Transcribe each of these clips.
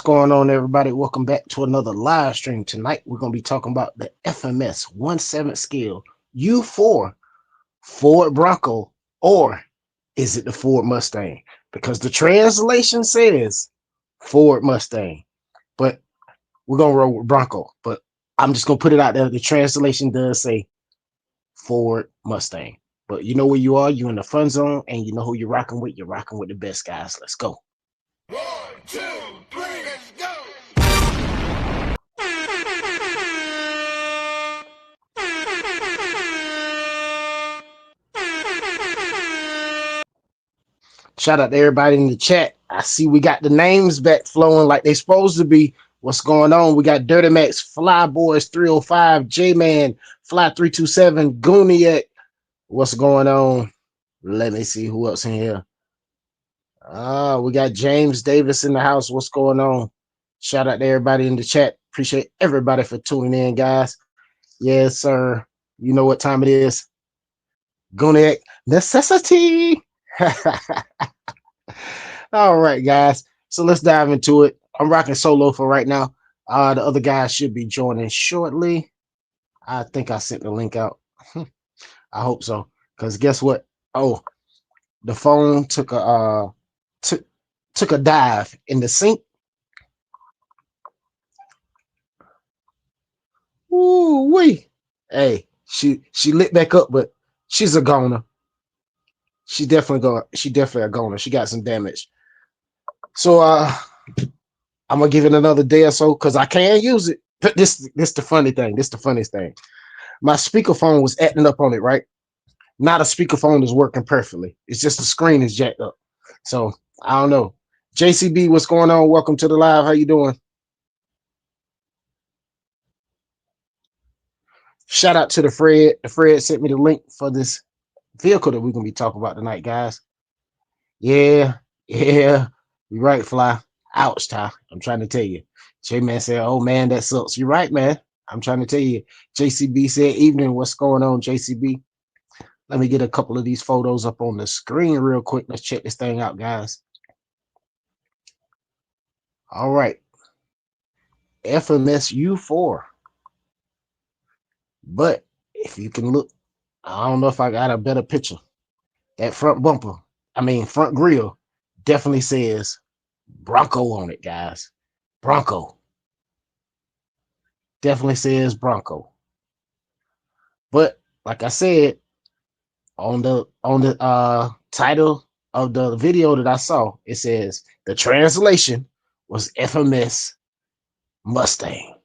What's going on, everybody? Welcome back to another live stream. Tonight, we're going to be talking about the FMS 1/7 scale U4 Ford Bronco, or is it the Ford Mustang? Because the translation says Ford Mustang, but we're going to roll with Bronco. But I'm just going to put it out there. The translation does say Ford Mustang. But you know where you are. You're in the fun zone, and you know who you're rocking with. You're rocking with the best guys. Let's go. 1, 2, 3, let's go! Shout out to everybody in the chat. I see we got the names back flowing like they supposed to be. What's going on? We got Dirty Max, Fly Boys 305, J-Man, Fly 327, Gooniac. What's going on? Let me see who else in here. We got James Davis in the house. What's going on? Shout out to everybody in the chat. Appreciate everybody for tuning in, guys. Yes, sir. You know what time it is. Gooniac necessity. All right, guys. So let's dive into it. I'm rocking solo for right now. The other guys should be joining shortly. I think I sent the link out. I hope so. Because guess what? Oh, the phone took a took a dive in the sink. Ooh wee. Hey, she lit back up, but she's a goner. She definitely a goner. She got some damage. So I'm gonna give it another day or so because I can use it. But this the funny thing. This the funniest thing. My speakerphone was acting up on it, right? Now the speakerphone is working perfectly. It's just the screen is jacked up. So I don't know. JCB, what's going on? Welcome to the live. How you doing? Shout out to the Fred. The Fred sent me the link for this vehicle that we're gonna be talking about tonight, guys. Yeah, you're right, Fly. Ouch, Ty. I'm trying to tell you. J-Man said, oh man, that sucks. You're right, man. I'm trying to tell you. JCB said, evening, what's going on, JCB? Let me get a couple of these photos up on the screen real quick. Let's check this thing out, guys. All right. FMS U4. But if you can look, I don't know if I got a better picture. That front bumper, front grille, definitely says Bronco on it, guys. Bronco. Definitely says Bronco. But like I said, on the title of the video that I saw, it says the translation was FMS Mustang.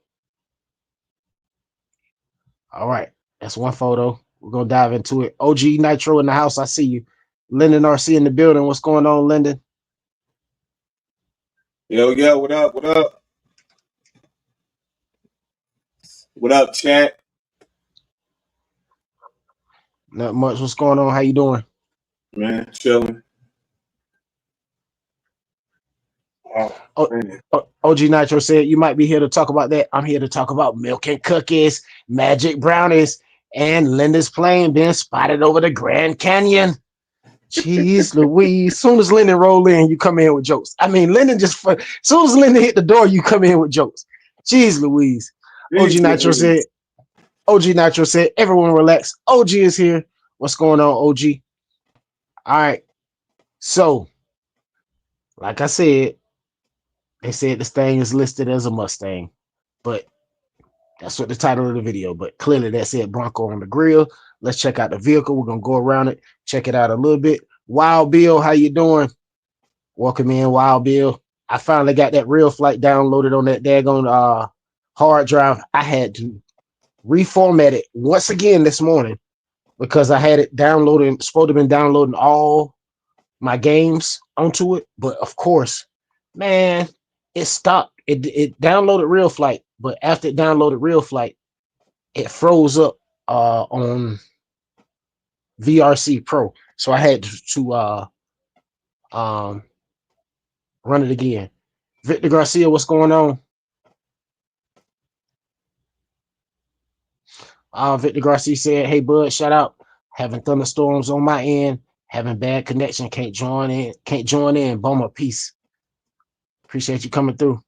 All right, that's one photo. We're gonna dive into it. OG Nitro in the house. I see you. Linden RC in the building. What's going on, Linden? Yo, what up? What up? What up, chat? Not much. What's going on? How you doing? Man, chilling. OG Nitro said you might be here to talk about that. I'm here to talk about milk and cookies, magic brownies, and Linda's plane being spotted over the Grand Canyon. Jeez Louise. Soon as Linden roll in, you come in with jokes. Linden just soon as Linden hit the door, you come in with jokes. Jeez Louise. OG Nitro said, everyone relax. OG is here. What's going on, OG? All right. So, like I said, they said this thing is listed as a Mustang, but that's what the title of the video. But clearly that said Bronco on the grill. Let's check out the vehicle. We're gonna go around it, check it out a little bit. Wild Bill, how you doing? Welcome in, Wild Bill. I finally got that real flight downloaded on that daggone hard drive. I had to reformat it once again this morning because I had it downloaded, supposed to have been downloading all my games onto it, but of course, man, it stopped. It downloaded Real Flight, but after it downloaded Real Flight, it froze up on VRC Pro. So I had to run it again. Victor Garcia, what's going on? Victor Garcia said, hey bud, shout out. Having thunderstorms on my end, having bad connection, can't join in. Bummer, peace. Appreciate you coming through.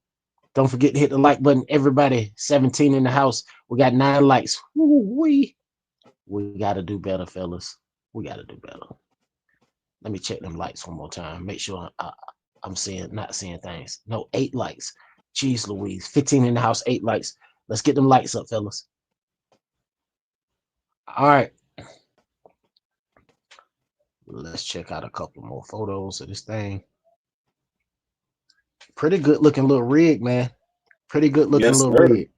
Don't forget to hit the like button. Everybody, 17 in the house. We got 9 likes. We gotta do better, fellas. We gotta do better. Let me check them likes one more time. Make sure I'm not seeing things. No, 8 likes. Jeez Louise. 15 in the house, 8 likes. Let's get them likes up, fellas. All right. Let's check out a couple more photos of this thing. Pretty good looking little rig, man. Pretty good looking Yes, little sir. rig.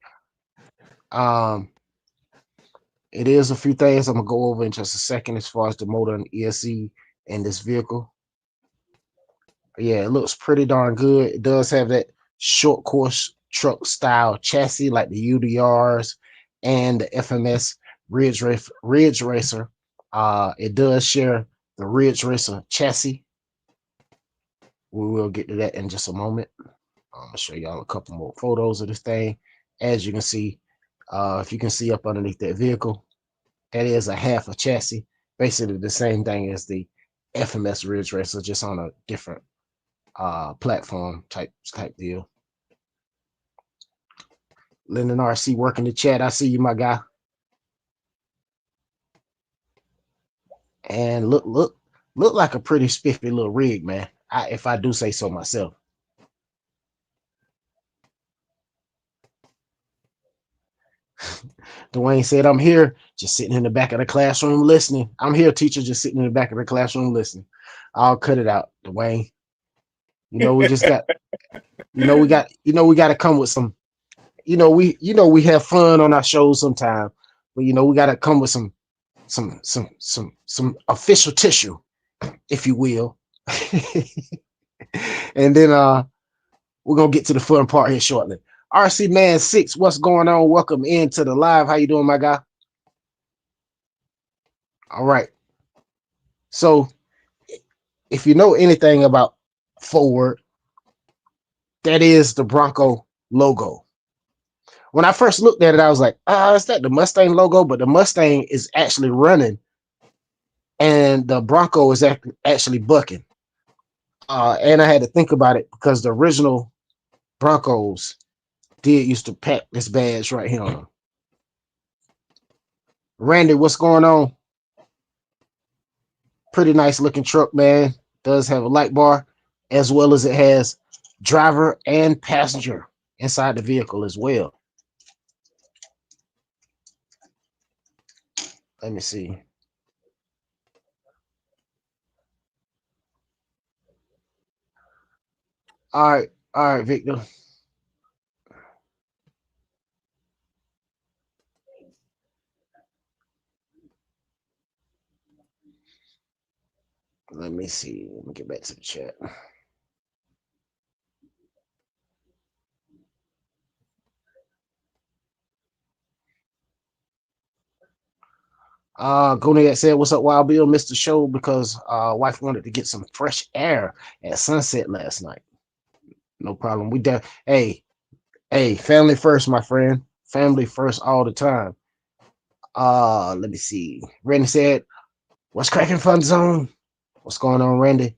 It is a few things I'm gonna go over in just a second as far as the motor and ESC in this vehicle. Yeah, it looks pretty darn good. It does have that short course truck style chassis like the UDRs and the FMS Ridge Racer. It does share the Ridge Racer chassis. We will get to that in just a moment. I'm gonna show y'all a couple more photos of this thing. As you can see, if you can see up underneath that vehicle, that is a half a chassis, basically the same thing as the FMS Ridge Racer, just on a different platform type deal. Linden RC working the chat. I see you, my guy. And look like a pretty spiffy little rig, man. If I do say so myself. Dwayne said, I'm here, just sitting in the back of the classroom listening. I'm here, teacher, just sitting in the back of the classroom listening. I'll cut it out, Dwayne. We just got, we got to come with some, we have fun on our shows sometimes, but we got to come with some official tissue, if you will. And then we're gonna get to the fun part here shortly. RC Man 6, what's going on? Welcome into the live. How you doing, my guy? All right. So if you know anything about Forward, that is the Bronco logo. When I first looked at it, I was like, is that the Mustang logo? But the Mustang is actually running and the Bronco is actually bucking. And I had to think about it because the original Broncos used to pack this badge right here on them. Randy, what's going on? Pretty nice looking truck, man. Does have a light bar as well as it has driver and passenger inside the vehicle as well. Let me see. All right, Victor. Let me see. Let me get back to the chat. Gonad said, what's up, Wild Bill? Missed the show because wife wanted to get some fresh air at sunset last night. No problem. Hey, family first, my friend. Family first all the time. Let me see. Randy said, what's cracking, Fun Zone? What's going on, Randy?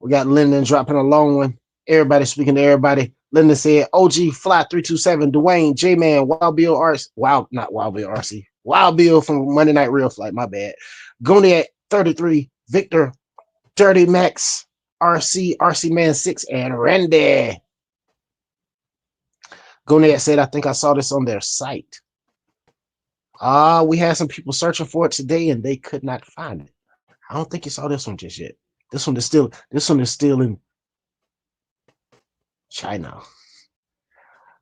We got Linden dropping a long one. Everybody speaking to everybody. Linden said, OG Fly 327, Dwayne, J-Man, Wild Bill RC. Not Wild Bill RC. Wild Bill from Monday Night Real Flight, my bad. Goniac 33, Victor, Dirty Max, RC Man 6, and Randy. Goniac said, I think I saw this on their site. We had some people searching for it today and they could not find it. I don't think you saw this one just yet. This one is still in China.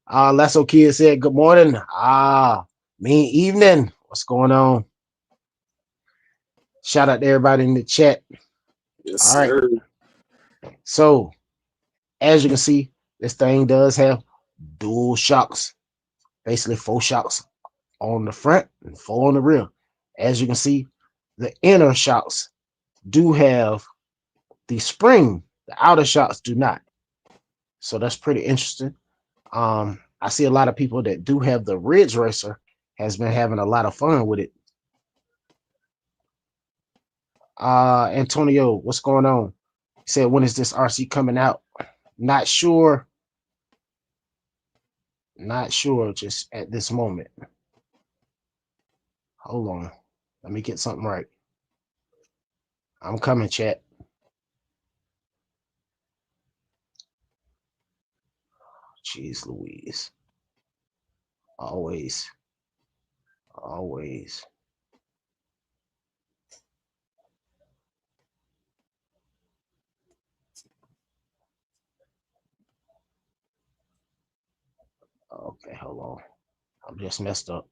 Lasso Kid said, good morning. Mean evening. What's going on? Shout out to everybody in the chat. Yes, All right. sir. So, as you can see, this thing does have dual shocks. Basically 4 shocks on the front and 4 on the rear. As you can see, the inner shocks do have the spring. The outer shocks do not. So that's pretty interesting. I see a lot of people that do have the Ridge Racer has been having a lot of fun with it. Antonio, what's going on? He said, when is this RC coming out? Not sure. Not sure just at this moment. Hold on. Let me get something right. I'm coming, chat. Jeez Louise. Always. Always. Okay, hold on. I'm just messed up.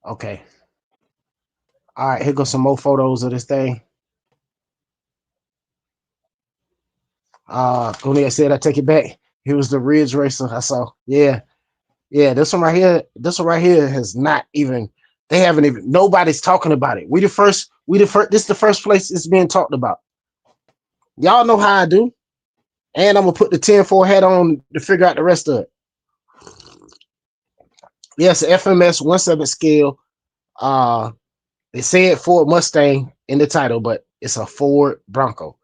Okay. All right, here goes some more photos of this thing. Gonier said I take it back. Here was the Ridge Racer I saw. Yeah. Yeah, this one right here has not even, they haven't even, nobody's talking about it. This is the first place it's being talked about. Y'all know how I do. And I'm gonna put the 10-4 hat on to figure out the rest of it. Yes, FMS 1/7 scale. They said Ford Mustang in the title, but it's a Ford Bronco.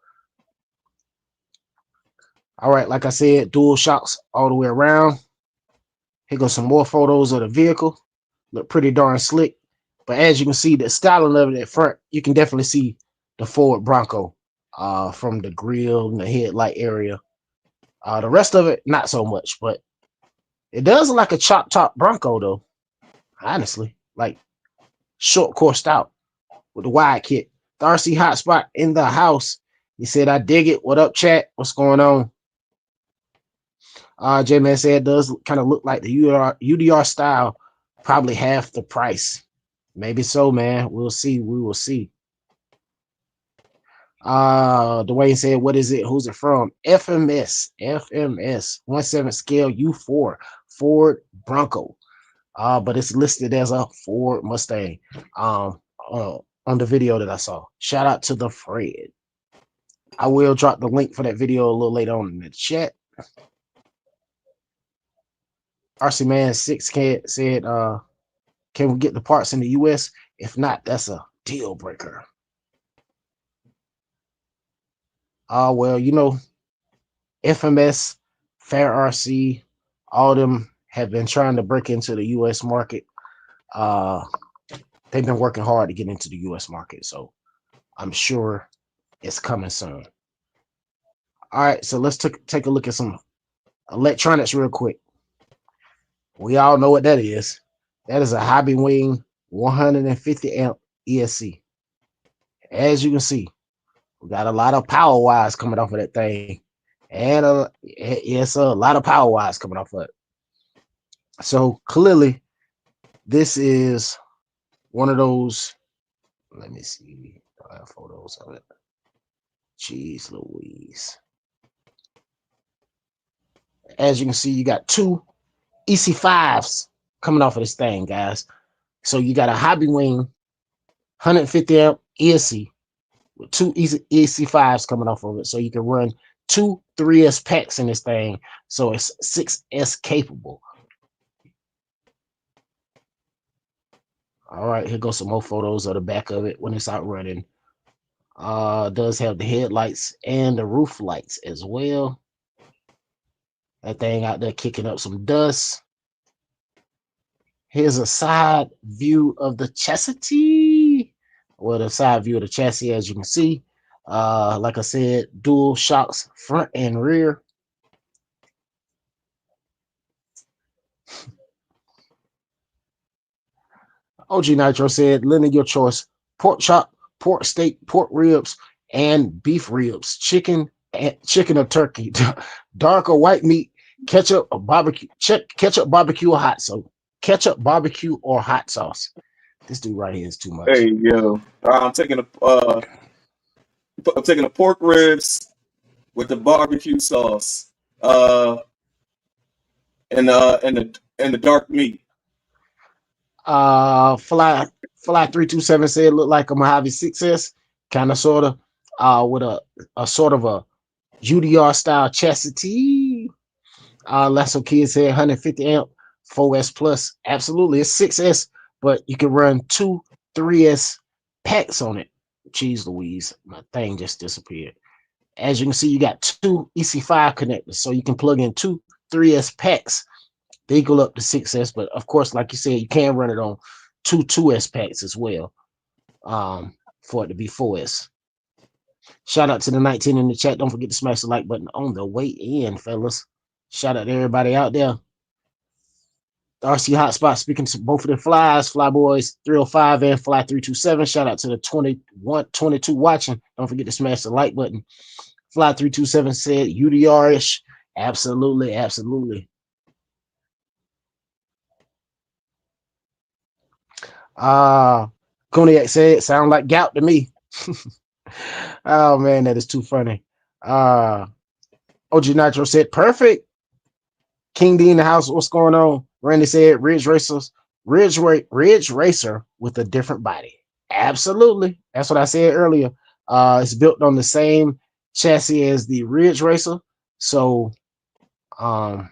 All right, like I said, dual shocks all the way around. Here goes some more photos of the vehicle. Look pretty darn slick. But as you can see, the styling of it at front, you can definitely see the Ford Bronco from the grill and the headlight area. The rest of it, not so much, but it does look like a chop top Bronco though. Honestly, like short coursed out with the wide kit. The RC Hotspot in the house. He said, I dig it. What up, chat? What's going on? J-Man said it does kind of look like the UDR style, probably half the price. Maybe so, man. We'll see. We will see. Dwayne said, what is it? Who's it from? FMS 1/7 scale U4 Ford Bronco. But it's listed as a Ford Mustang on the video that I saw. Shout out to the Fred. I will drop the link for that video a little later on in the chat. RC Man 6 said, can we get the parts in the US? If not, that's a deal breaker. Well, you know, FMS, Fair RC, all of them have been trying to break into the US market. They've been working hard to get into the US market, so I'm sure it's coming soon. All right, so let's take a look at some electronics real quick. We all know what that is. That is a Hobby Wing 150 amp ESC. As you can see, we got a lot of power wires coming off of that thing. And yes, a lot of power wires coming off of it. So clearly, this is one of those. Let me see. I have photos of it. Jeez Louise. As you can see, you got two EC5s coming off of this thing, guys. So you got a Hobby Wing 150 amp ESC with two EC5s coming off of it. So you can run two 3S packs in this thing. So it's 6S capable. All right, here goes some more photos of the back of it when it's out running. Does have the headlights and the roof lights as well. That thing out there kicking up some dust. Here's a side view of the chassis. Well, the side view of the chassis, as you can see. Like I said, dual shocks front and rear. OG Nitro said, Linden, your choice. Pork chop, pork steak, pork ribs, and beef ribs. Chicken or turkey. Dark or white meat. Ketchup or barbecue. Ketchup, barbecue, or hot sauce. Ketchup, barbecue, or hot sauce. This dude right here is too much. Hey, yo. I'm taking the pork ribs with the barbecue sauce. And the dark meat. Fly 327 said look like a Mojave 6S, kind of sort of with a sort of a UDR style chassis. Lasso Kid said 150 amp 4S plus. Absolutely, it's 6S, but you can run two 3S packs on it. Jeez Louise, my thing just disappeared. As you can see, you got two EC5 connectors, so you can plug in two 3S packs. They equal up to 6S, but of course, like you said, you can run it on two 2S packs as well, for it to be 4S. Shout out to the 19 in the chat. Don't forget to smash the like button on the way in, fellas. Shout out to everybody out there. RC Hotspot speaking to both of the flies, Flyboys 305 and Fly 327. Shout out to the 22 watching. Don't forget to smash the like button. Fly 327 said UDR-ish. Absolutely, absolutely. Kuniak said sound like gout to me. Oh man, that is too funny. OG Nitro said perfect. King D in the house, what's going on? Randy said Ridge Racer with a different body. Absolutely. That's what I said earlier. It's built on the same chassis as the Ridge Racer. So yeah,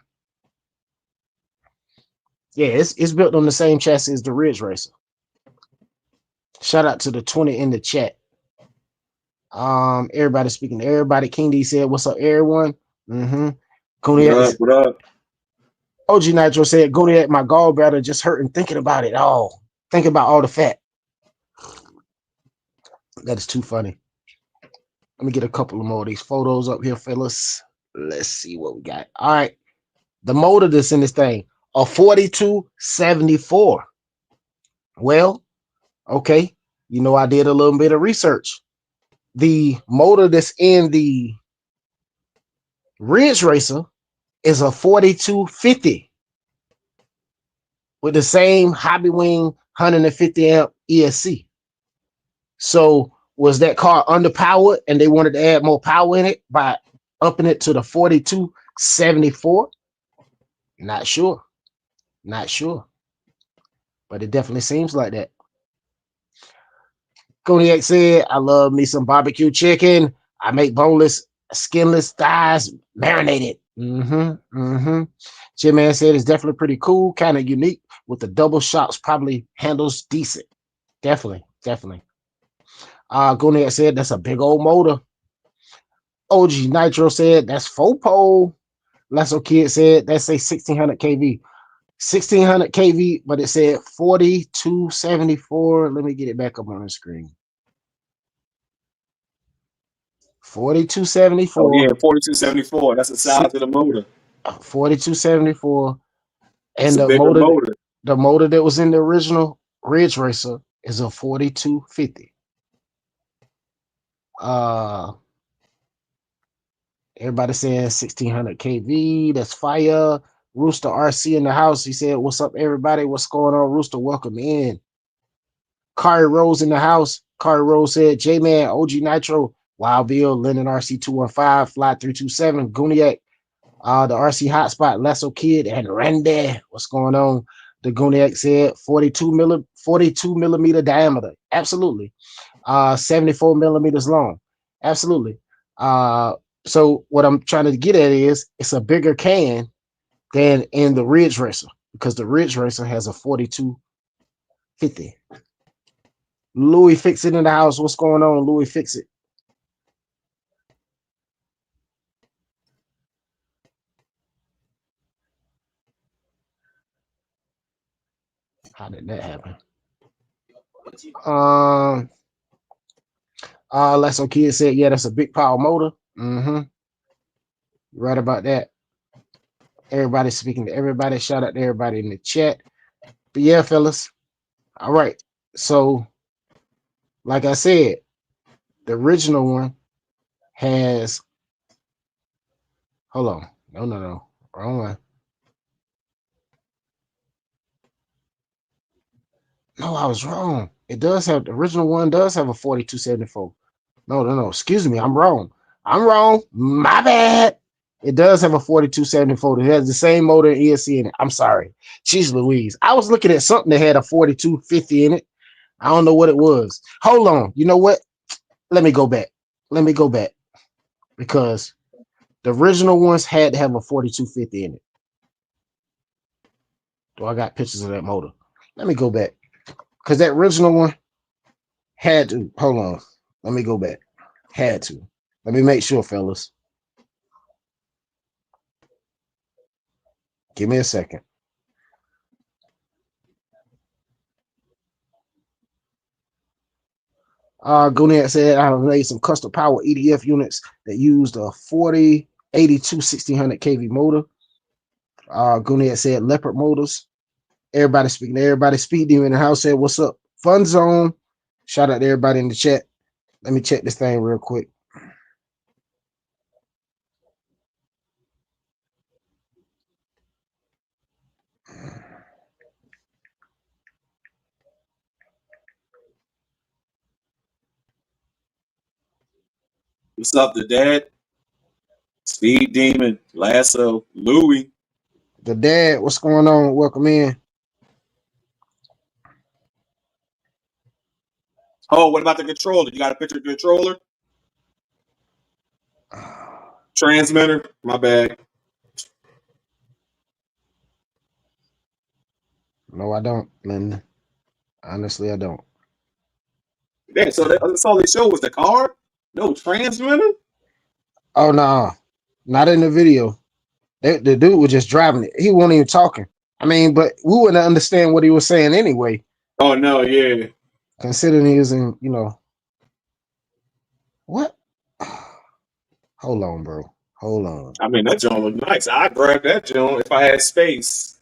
it's built on the same chassis as the Ridge Racer. Shout out to the 20 in the chat. Everybody speaking to everybody. King D said, what's up, everyone? What up? OG Nitro said, Goniac, my gallbladder just hurting thinking about it all. Think about all the fat. That is too funny. Let me get a couple of more of these photos up here, fellas. Let's see what we got. All right. The motor that's in this thing, a 4274. Well, okay. You know, I did a little bit of research. The motor that's in the Ridge Racer is a 4250 with the same Hobby Wing 150 amp ESC. So was that car underpowered and they wanted to add more power in it by upping it to the 4274? Not sure. Not sure. But it definitely seems like that. Kodiak said, I love me some barbecue chicken. I make boneless, skinless thighs marinated. Jim Man said it's definitely pretty cool, kind of unique with the double shocks, probably handles decent. Definitely. Kodiak said that's a big old motor. OG Nitro said that's 4-pole. Lasso Kid said that's a 1600 kV. 1600 kV, but it said 4274. Let me get it back up on the screen. 4274. Oh, yeah, 4274. That's the size of the motor. 4274. It's And a bigger motor. The motor that was in the original Ridge Racer is a 4250. Everybody saying 1600 kV. That's fire. Rooster RC in the house. He said, what's up, everybody? What's going on? Rooster, welcome in. Kari Rose in the house. Kari Rose said, J-Man, OG Nitro, Wild Bill, Linden RC 215, Fly 327, Guniac, the RC Hotspot, Lasso Kid, and Randy. What's going on? The Guniac said 42 millimeter diameter. Absolutely. 74 millimeters long. Absolutely. So what I'm trying to get at is it's a bigger can than in the Ridge Racer because the Ridge Racer has a 4250. Louie Fix It in the house. What's going on, Louie Fix It? How did that happen? Lasso Kid said, yeah, that's a big power motor. Right about that. Everybody speaking to everybody. Shout out to everybody in the chat. But yeah, fellas. All right. So, like I said, the original one has. Hold on. No. Wrong one. No, I was wrong. It does have the original one does have a 4274. No. Excuse me. I'm wrong. My bad. It does have a 4274. It has the same motor and ESC in it. I'm sorry. Jeez Louise. I was looking at something that had a 4250 in it. I don't know what it was. Hold on. You know what? Let me go back. Because the original ones had to have a 4250 in it. Do I got pictures of that motor? Let me go back. Because that original one had to. Hold on. Let me go back. Had to. Let me make sure, fellas. Give me a second. Guniak said I have made some custom power EDF units that used a 40, 82, 1600 kV motor. Guniak said leopard motors. Everybody speaking to everybody. Speed Demon in the house said, "What's up? Fun zone." Shout out to everybody in the chat. Let me check this thing real quick. What's up, the dad? Speed Demon, Lasso, Louie. The dad, what's going on? Welcome in. Oh, what about the controller? You got a picture of the controller? Transmitter? My bad. No, I don't, Linden. Honestly, I don't. Yeah, so that's all they showed was the car? No transmitter? Oh no, not in the video. The dude was just driving it. He wasn't even talking. I mean, but we wouldn't understand what he was saying anyway, Oh no, yeah. considering he was in, what? Hold on, bro. Hold on. I mean, that joint looked nice. I'd grab that joint if I had space.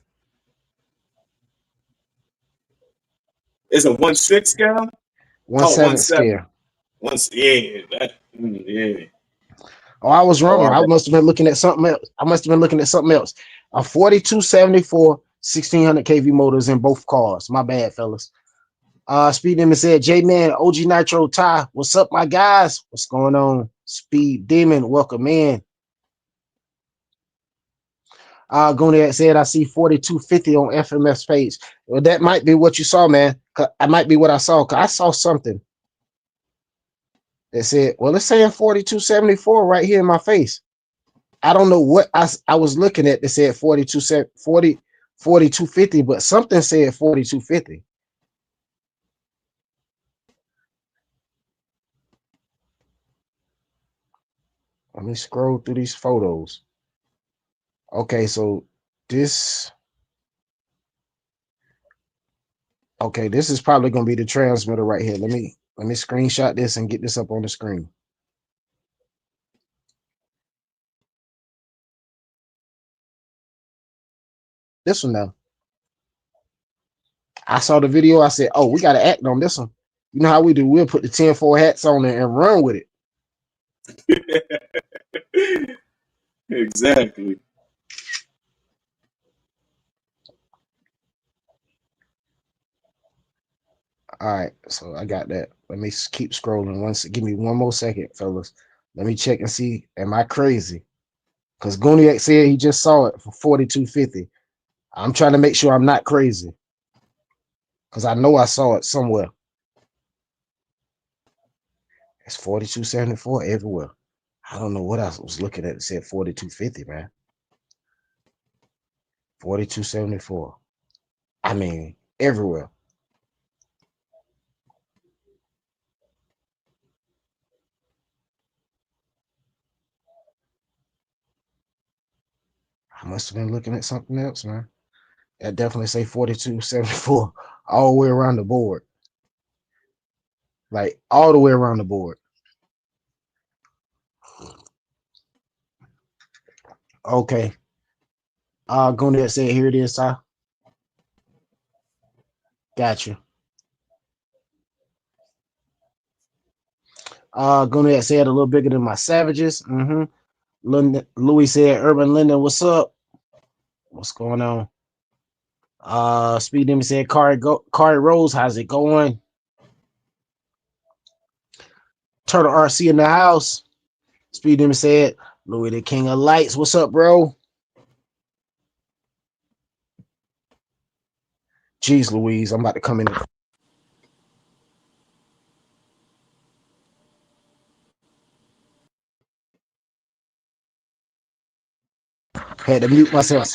Is it 1/6 scale? Oh, 1/7 1/7. scale. Yeah, yeah. Oh, I was Oh, wrong. all I right. must have been looking at something else. A 4274 1600 kV motors in both cars. My bad, fellas. Speed Demon said, J Man, OG Nitro Ty, what's up, my guys? What's going on? Speed Demon, welcome in. Guniak said, I see 4250 on FMS page. Well, that might be what you saw, man. That might be what I saw. Cause I saw something that said, well, it's saying 4274 right here in my face. I don't know what I was looking at that said 4250, but something said 4250. Let me scroll through these photos. Okay, so this this is probably gonna be the transmitter right here. Let me screenshot this and get this up on the screen. This one now. I saw the video. I said, oh, we got to act on this one. You know how we do. We'll put the 10-4 hats on there and run with Yeah. Exactly. All right, so I got that. Let me keep scrolling. Give me one more second, fellas. Let me check and see. Am I crazy? Because Guniak said he just saw it for 4250. I'm trying to make sure I'm not crazy. Because I know I saw it somewhere. It's 4274 everywhere. I don't know what I was looking at. It said 4250, man. 4274. I mean, everywhere. I must have been looking at something else, man. That definitely say 4274 all the way around the board. Like all the way around the board. Okay. Going to say here it is, Ty. Gotcha. Going to say it a little bigger than my Savages. Louie said, Urban Linden, what's up? What's going on? Speed Demon said, Kari Rose, how's it going? Turtle RC in the house. Speed Demon said, Louie the King of Lights, what's up, bro? Jeez Louise, I'm about to come in. Had to mute myself.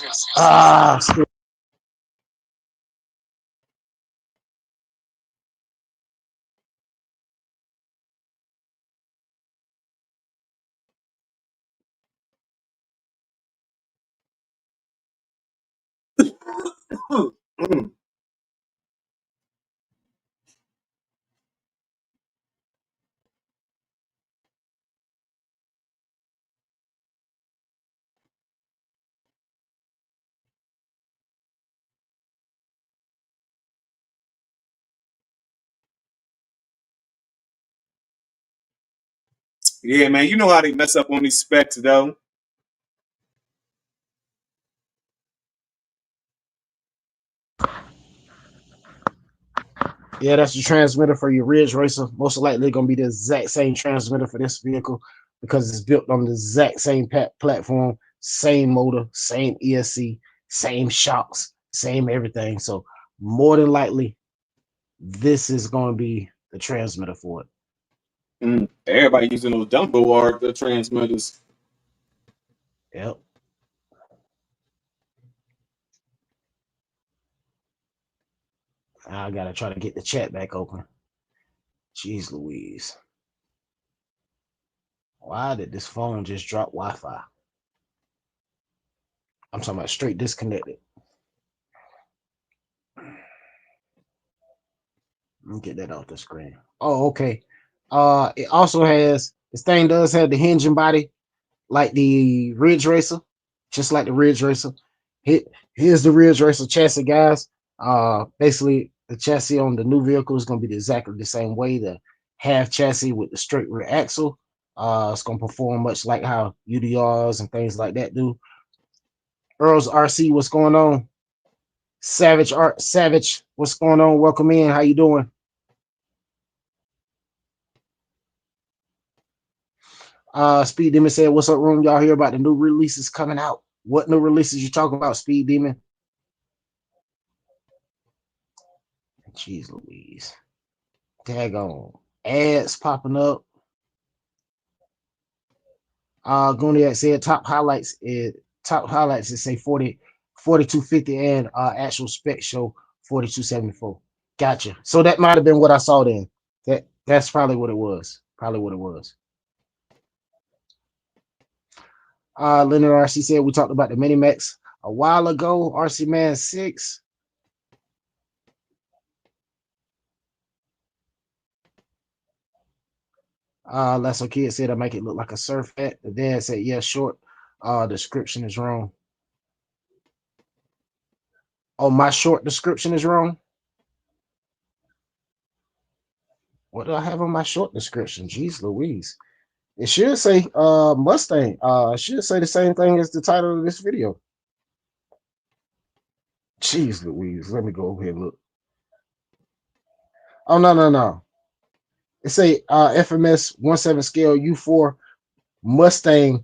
Yeah, man, you know how they mess up on these specs, though. Yeah, that's the transmitter for your Ridge Racer. Most likely going to be the exact same transmitter for this vehicle because it's built on the exact same platform, same motor, same ESC, same shocks, same everything. So more than likely, this is going to be the transmitter for it. Everybody using those Dumbo are the transmitters. Yep. I gotta try to get the chat back open. Jeez Louise. Why did this phone just drop Wi-Fi? I'm talking about straight disconnected. Let me get that off the screen. Oh, okay. It also has, this thing does have the hinge and body like the Ridge Racer, just like the Ridge Racer. Here's the Ridge Racer chassis, guys. Basically, the chassis on the new vehicle is going to be exactly the same way. The half chassis with the straight rear axle. It's going to perform much like how UDRs and things like that do. Earl's RC, what's going on? Savage, what's going on? Welcome in. How you doing? Speed Demon said, "What's up, room? Y'all hear about the new releases coming out? What new releases you talking about, Speed Demon?" Jeez Louise. Daggone. Ads popping up. Guniac said top highlights is say 4250 and actual spec show 4274. Gotcha. So that might have been what I saw then. That's probably what it was. Linden RC said we talked about the Minimax a while ago. RC Man 6. That's okay. It said I make it look like a surf hat. The dad said, yeah, short description is wrong. Oh, my short description is wrong. What do I have on my short description? Jeez Louise. It should say Mustang. It should say the same thing as the title of this video. Jeez Louise. Let me go over here and look. Oh, no. It say FMS 17 scale U4 Mustang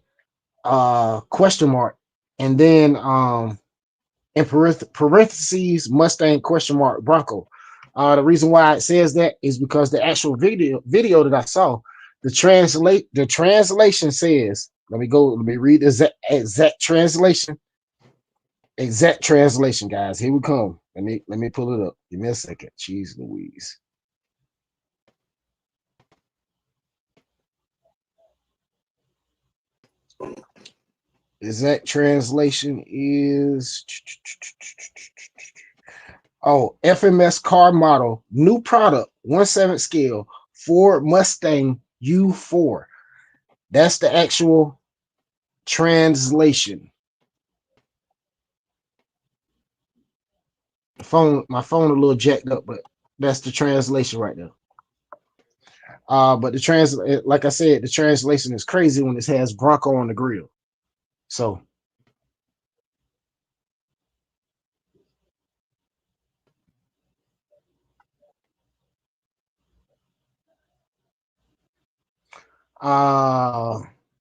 question mark. And then in parentheses Mustang question mark Bronco. The reason why it says that is because the actual video that I saw, the translation says, let me read the exact translation. Exact translation, guys. Here we come. Let me pull it up. Give me a second. Jeez Louise. Exact translation is FMS car model, new product, 1/7 scale, Ford Mustang U4. That's the actual translation. My phone a little jacked up, but that's the translation right there. But like I said, the translation is crazy when it has Bronco on the grill. So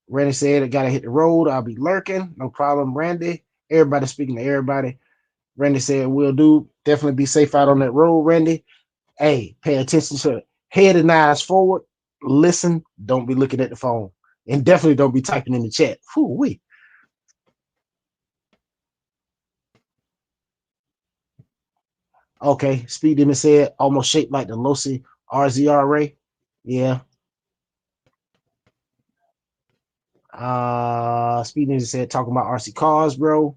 Randy said I gotta hit the road. I'll be lurking. No problem, Randy. Everybody speaking to everybody. Randy said, "Will do. Definitely be safe out on that road, Randy. Hey, pay attention to it. Head and eyes forward. Listen. Don't be looking at the phone. And definitely don't be typing in the chat. Whoo-wee. Okay, Speed Demon said, almost shaped like the Louie RZRA. Yeah. Speed Demon said, talking about RC cars, bro.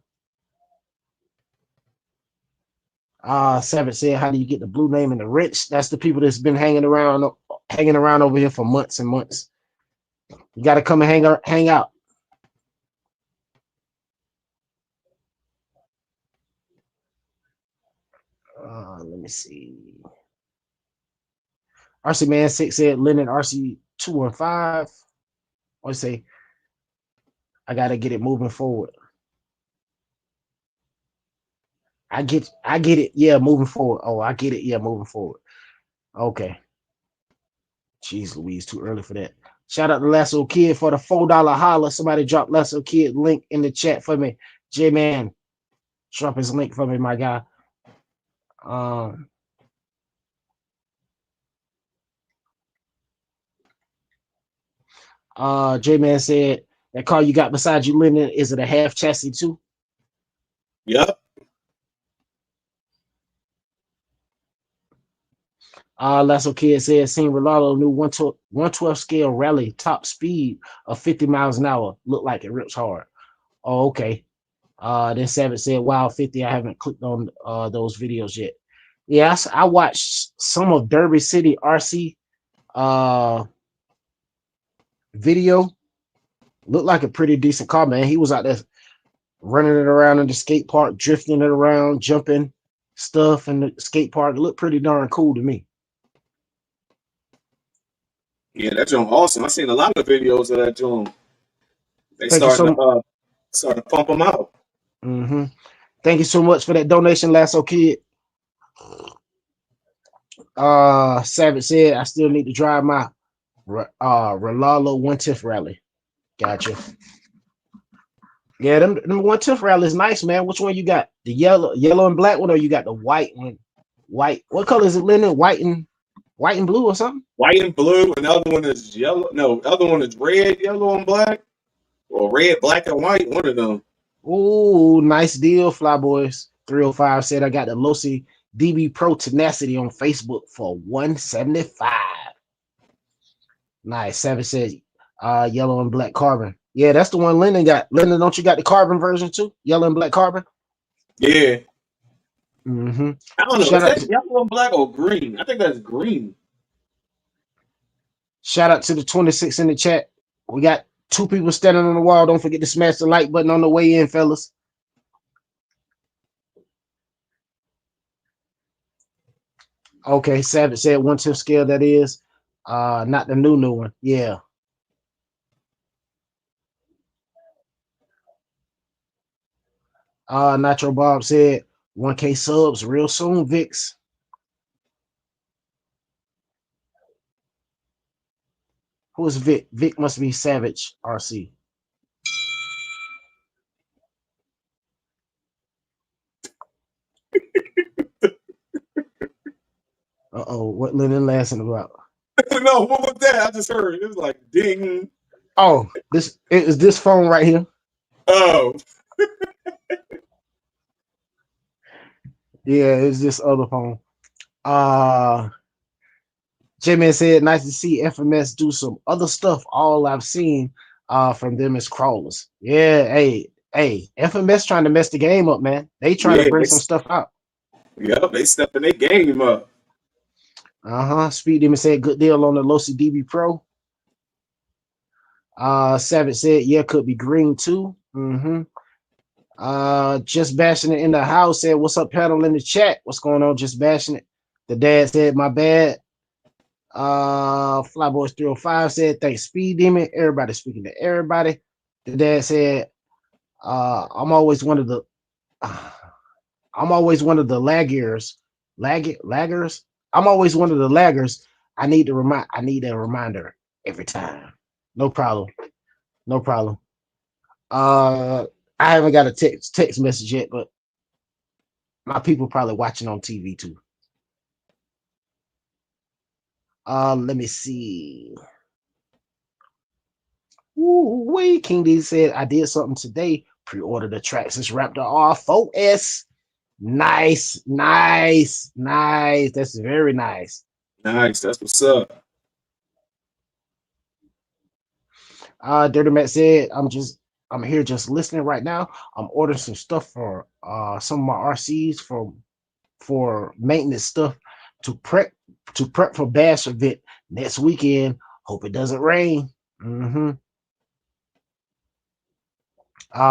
Savage said, how do you get the blue name and the rich? That's the people that's been hanging around over here for months and months. You got to come and hang out. Let me see. RC Man 6 said Linden RC 215. Or say, I gotta get it moving forward. I get it. Yeah, moving forward. Oh, I get it. Yeah, moving forward. Okay. Jeez Louise, too early for that. Shout out to Lasso Kid for the $4 holler. Somebody drop Lasso Kid link in the chat for me. J-Man, drop his link for me, my guy. J-Man said, that car you got beside you, Linden, is it a half chassis too? Yep. Lasso Kid said, seen Ronaldo new 112 scale rally top speed of 50 miles an hour. Look like it rips hard. Oh, okay. Then Savage said, wow, 50. I haven't clicked on those videos yet. Yeah, I watched some of Derby City RC video. Looked like a pretty decent car, man. He was out there running it around in the skate park, drifting it around, jumping stuff in the skate park. It looked pretty darn cool to me. Yeah, that joint awesome. I seen a lot of videos of that joint. They Thank you starting so to pump them out. Thank you so much for that donation, Lasso Kid. Savage said, I still need to drive my Rolalo 110th rally. Gotcha. Yeah, them 110th rally is nice, man. Which one you got? The yellow and black one, or you got the white one? White. What color is it, Linden? White and blue or something? White and blue, and the other one is yellow. No, the other one is red, yellow, and black. Or red, black, and white. One of them. Ooh, nice deal, Flyboys. 305 said I got the Losi DB Pro Tenacity on Facebook for $175. Nice. Savage said yellow and black carbon. Yeah, that's the one Linden got. Linden, don't you got the carbon version too? Yellow and black carbon? Yeah. I don't know. Is that yellow and black or green? I think that's green. Shout out to the 26 in the chat. We got 2 people standing on the wall. Don't forget to smash the like button on the way in, fellas. Okay, Savage said 1/10 scale, that is. Not the new one. Yeah. Nitro Bob said 1K subs real soon, Vix. Who is Vic? Vic must be Savage RC. Uh-oh, what Linden laughing about? No, what was that? I just heard. It was like ding. Oh, it is this phone right here. Oh. Yeah, it's this other phone. J-Man said, nice to see FMS do some other stuff. All I've seen from them is crawlers. Yeah, hey, FMS trying to mess the game up, man. They trying to bring some stuff out. Yep, they stepping their game up. Speed Demon said, good deal on the Losi DB Pro. Savage said, yeah, could be green too. Just Bashing It in the house said, what's up, panel in the chat? What's going on, Just Bashing It? The dad said, my bad. Flyboys 305 said, thanks, Speed Demon. Everybody speaking to everybody. The dad said, I'm always one of the laggers. Laggers. I'm always one of the laggers. I need a reminder every time. No problem. I haven't got a text message yet, but my people probably watching on TV too. Let me see. Ooh, King D said, I did something today. Pre-order the Traxxas Raptor R4S. Nice. That's very nice. Nice. That's what's up. Dirty Matt said, I'm here just listening right now. I'm ordering some stuff for some of my RCs for maintenance stuff to prep for Bash event next weekend. Hope it doesn't rain.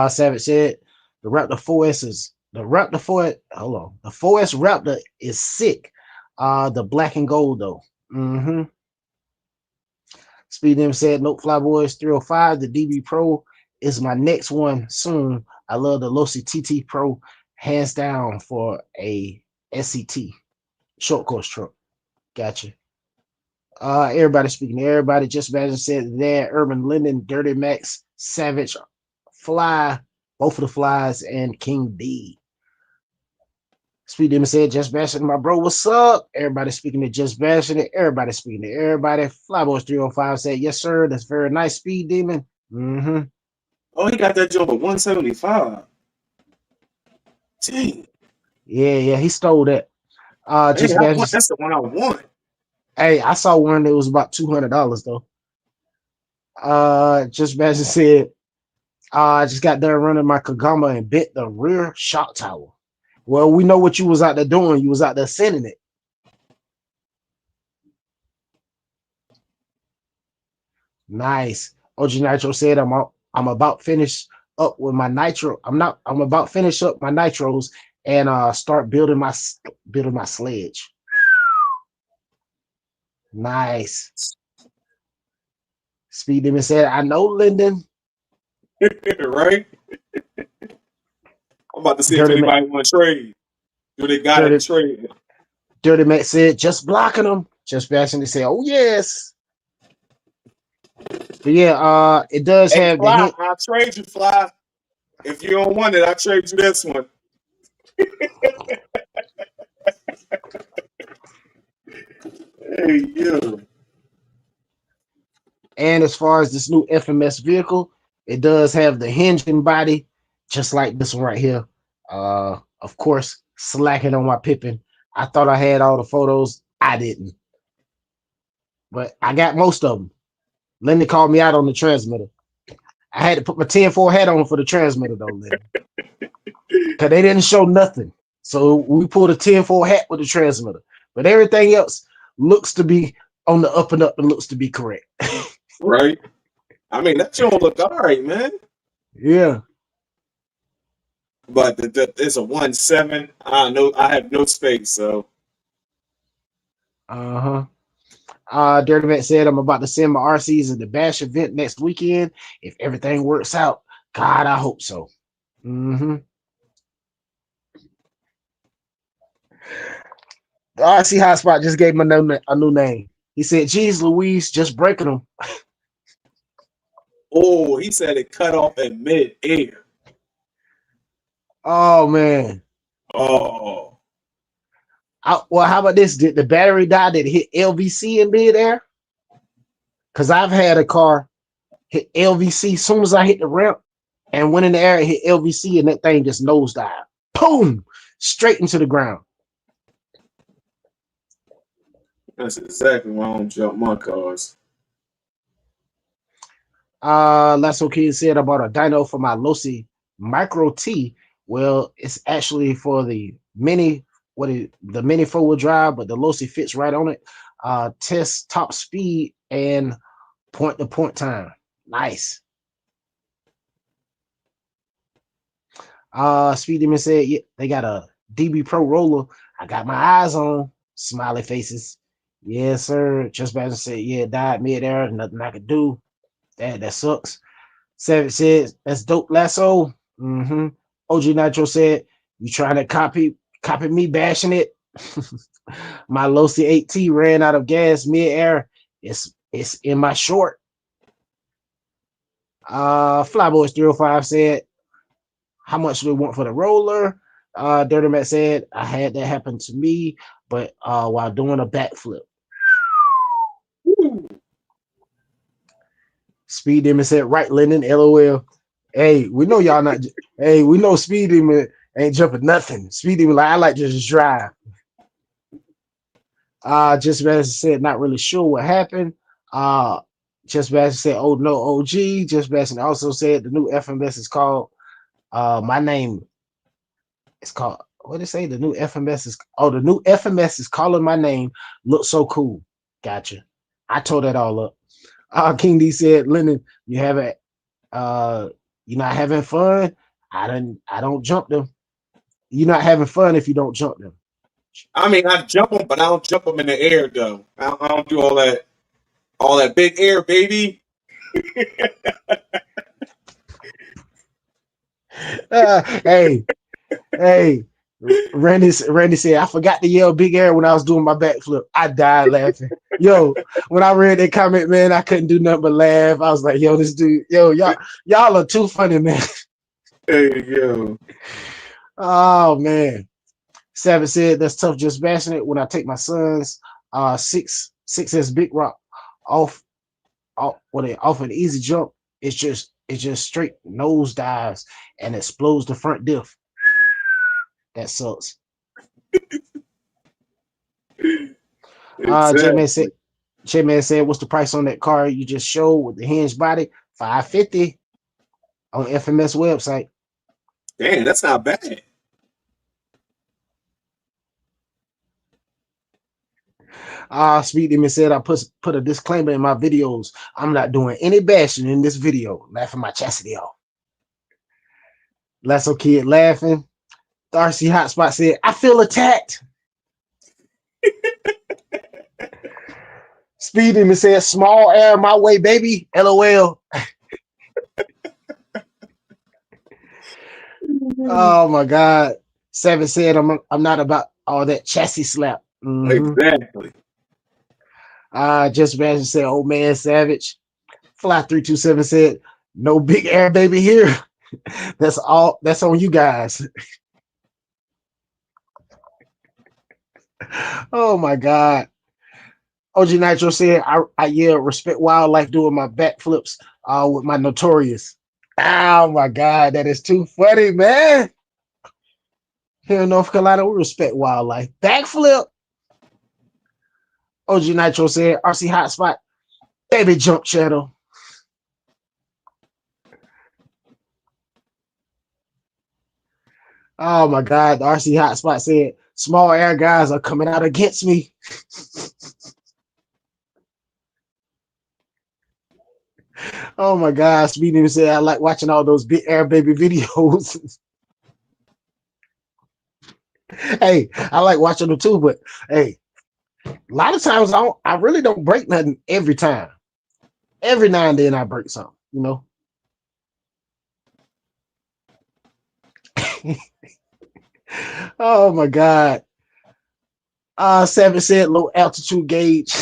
Savage said the Raptor 4S the 4S Raptor is sick. The black and gold though. Speed Demon said, nope, Flyboys 305. The DB Pro is my next one soon. I love the Losi TT Pro, hands down for a SCT short course truck. Gotcha. Everybody speaking to everybody. Just Bashin said there, Urban Linden, Dirty Max, Savage, Fly, both of the Flies, and King D. Speed Demon said, Just Bashin, my bro, what's up? Everybody speaking to Just Bashin. Everybody speaking to everybody. Flyboys 305 said, yes, sir. That's very nice, Speed Demon. Mm-hmm. Oh, he got that job at 175. Dang. Yeah, he stole that. Just Bashin. That's the one I want. Hey, I saw one that was about $200 though. Just Bashin said, I just got done running my Kagama and bit the rear shock tower. Well, we know what you was out there doing. You was out there sending it. Nice. OG Nitro said, I'm about finish up with my Nitro. I'm about finish up my Nitros and start building my sledge. Nice. Speed Demon said, I know, Linden. Right? I'm about to see if anybody want to trade. Do they got to trade? Dirty Mac said, just blocking them. Just Bashin, they say, oh, yes. But yeah, it does have Fly, the hint. I'll trade you, Fly. If you don't want it, I'll trade you this one. Hey, yo. And as far as this new FMS vehicle, it does have the hinge and body, just like this one right here. Of course, slacking on my Pippin. I thought I had all the photos. I didn't. But I got most of them. Lenny called me out on the transmitter. I had to put my 10-4 hat on for the transmitter, though, Lenny. Because they didn't show nothing. So we pulled a 10-4 hat with the transmitter. But everything else looks to be on the up and up and looks to be correct. Right? I mean, that don't look all right, man. Yeah. But it's a 1.7. I have no space, so. Dirty Matt said, I'm about to send my RCs at the Bash event next weekend. If everything works out, God, I hope so. The RC Hotspot just gave him a new name. He said, geez, Louise, just breaking them. Oh, he said it cut off at mid-air. Oh, man. Oh. Well, how about this? Did the battery die? Did it hit LVC in mid-air? Because I've had a car hit LVC as soon as I hit the ramp and went in the air and hit LVC and that thing just nosedived. Boom! Straight into the ground. That's exactly why I don't jump my cars. Lasso Kid said I bought a dyno for my Losi Micro T. Well, it's actually for the mini four-wheel drive, but the Losi fits right on it. Test top speed and point-to-point time. Nice. Speed Demon said, yeah, they got a DB Pro roller. I got my eyes on. Smiley faces. Yes, sir. Just Bashin said, yeah, died mid-air. Nothing I could do. That sucks. Savage said, that's dope, Lasso. OG Nitro said, you trying to copy me bashing it? My Losi 8T ran out of gas mid-air. It's in my short. Flyboys 305 said, how much do we want for the roller? Dirty Matt said, I had that happen to me, but while doing a backflip. Speed Demon said, right, Linden, LOL. Hey, we know y'all not. Hey, we know Speed Demon ain't jumping nothing. Speed Demon, like, I like to just drive. Just Bashin said, not really sure what happened. Just Bashin said, oh no, OG. Just Bashin also said the new FMS is called my name. It's called, what did it say? The new FMS is calling my name. Looks so cool. Gotcha. I tore that all up. King D said, Linden, you haven't you're not having fun. I don't jump them. You're not having fun if you don't jump them. I mean, I jump them, but I don't jump them in the air though. I don't do all All that big air, baby. Hey, Randy said, I forgot to yell big air when I was doing my backflip. I died laughing. Yo, when I read that comment, man, I couldn't do nothing but laugh. I was like, yo, this dude, yo, y'all are too funny, man. There you go. Oh, man. Savage said, that's tough, just bashing it. When I take my son's 6S big rock off an easy jump, it's just straight nose dives and explodes the front diff. That sucks. Exactly. J-Man said, what's the price on that car you just showed with the hinged body? $550 on FMS website. Damn, that's not bad. Speed Demon said, I put a disclaimer in my videos. I'm not doing any bashing in this video. Laughing my chastity off. Lasso Kid laughing. The RC Hotspot said, I feel attacked. Speed Demon said, small air my way, baby. LOL. Oh my God. Seven said, I'm not about all that chassis slap. Exactly. Just Bashin said, old man Savage. Fly327 said, no big air baby here. That's on you guys. Oh my God. OG Nitro said, I yell respect wildlife doing my backflips with my Notorious. Oh my God, that is too funny, man. Here in North Carolina, we respect wildlife. Backflip. OG Nitro said, RC Hotspot, baby jump channel. Oh my God, the RC Hotspot said, small air guys are coming out against me. Oh my God, Speedy said, I like watching all those big air baby videos. Hey, I like watching them too, but hey, a lot of times I really don't break nothing every time. Every now and then I break something, you know. Oh my God. Seven said low altitude gauge.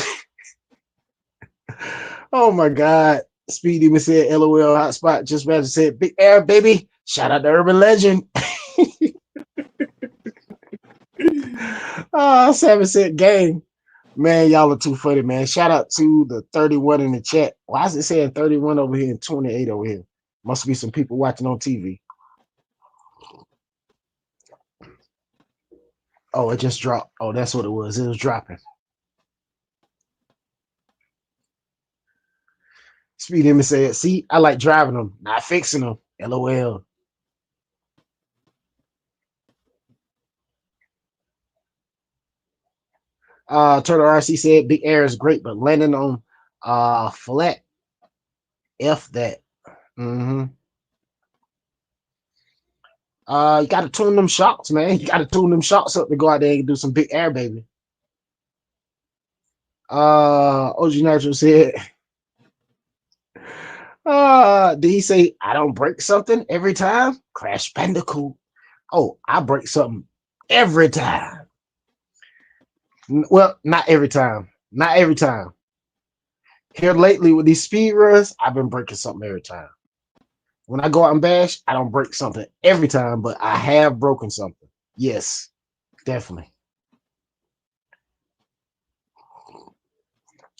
Oh my God. Speedy even said LOL hotspot. Just Magic said big air baby. Shout out to Urban Legend. Seven said gang. Man, y'all are too funny, man. Shout out to the 31 in the chat. Why is it saying 31 over here and 28 over here? Must be some people watching on TV. Oh, it just dropped. Oh, that's what it was. It was dropping. Speed Demon said, see, I like driving them, not fixing them. LOL. Turtle RC said, big air is great, but landing on flat, F that. You got to tune them shocks, man. You got to tune them shocks up to go out there and do some big air, baby. OG Nitro said, did he say, I don't break something every time? Crash Bandicoot. Oh, I break something every time. Well, not every time. Not every time. Here lately with these speed runs, I've been breaking something every time. When I go out and bash, I don't break something every time, but I have broken something. Yes, definitely.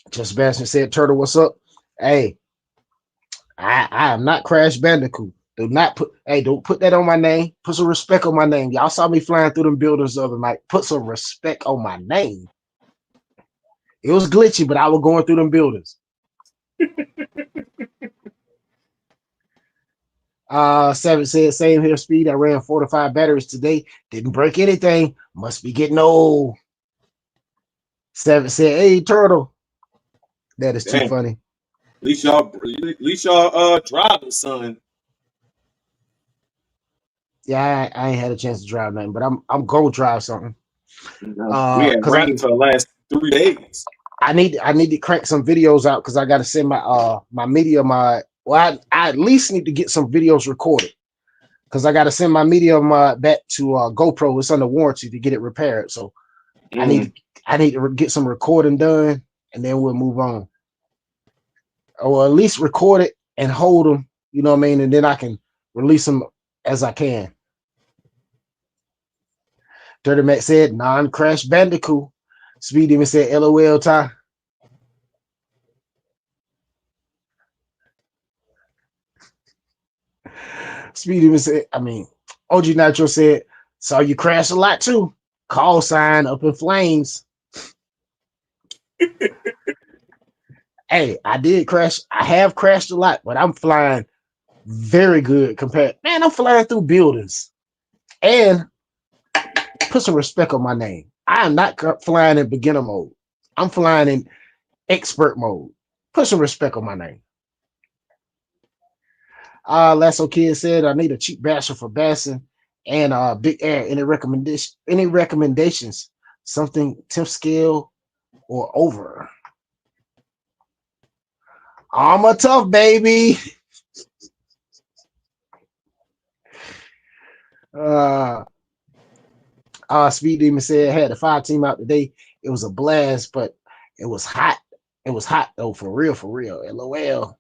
Just Bastion said, Turtle, what's up? Hey, I am not Crash Bandicoot. Don't put that on my name. Put some respect on my name. Y'all saw me flying through them buildings the other night. Put some respect on my name. It was glitchy, but I was going through them buildings. Seven said, same here, Speed. I ran 4 to 5 batteries today. Didn't break anything. Must be getting old. Seven said, hey, Turtle. That is too funny. At least y'all driving, son. Yeah, I ain't had a chance to drive nothing, but I'm gonna drive something. We had rain for the last 3 days. I need to crank some videos out because I got to send my media mod. Well, I at least need to get some videos recorded because I got to send my media mod back to GoPro. It's under warranty to get it repaired. So I need to get some recording done, and then we'll move on. Or at least record it and hold them. You know what I mean? And then I can release them as I can. Dirty Mac said non-crash Bandicoot. Speed Demon said LOL Ty. Speed Demon said, OG Nitro said, saw you crash a lot too. Call sign up in flames. Hey, I did crash. I have crashed a lot, but I'm flying very good compared. Man, I'm flying through buildings. And put some respect on my name. I am not flying in beginner mode. I'm flying in expert mode. Put some respect on my name. Lasso Kid said I need a cheap basher for bassing and Big Air. Any recommendations? Something 10th scale or over. Armor tough, baby. Speed Demon said I had the 5 team out today. It was a blast, but it was hot. It was hot though, for real, for real. LOL.